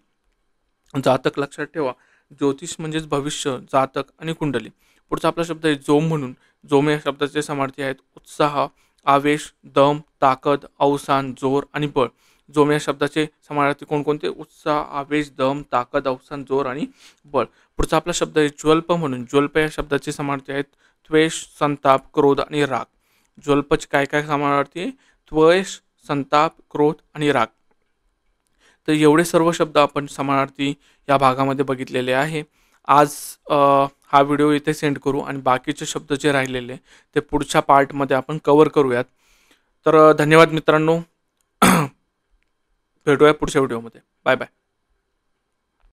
[SPEAKER 1] जातक लक्षात ठेवा, ज्योतिष म्हणजेच भविष्य, जातक आणि कुंडली. पुढचा आपला शब्द आहे जोम. म्हणून जोम या शब्दाचे समार्थी आहेत उत्साह, आवेश, दम, ताकद, अवसान, जोर आणि बळ. जोम या शब्दाचे समानार्थी कोणकोणते? उत्साह, आवेश, दम, ताकद, अवसान, जोर आणि बळ. पुढचा आपला शब्द आहे ज्वल्प. म्हणून ज्वल्प या शब्दाचे समानार्थी आहेत त्वेष, संताप, क्रोध आणि राग. ज्वल्पचे काय काय समानार्थी आहे? त्वेष, संताप, क्रोध आणि राग. तर एवढे सर्व शब्द आपण समानार्थी या भागामध्ये बघितलेले आहे. आज हा व्हिडिओ इथे सेंड करू आणि बाकीचे शब्द जे राहिलेले ते पुढच्या पार्टमध्ये आपण कव्हर करूयात. तर धन्यवाद मित्रांनो. भेटूया पुढच्या व्हिडिओमध्ये. Bye bye.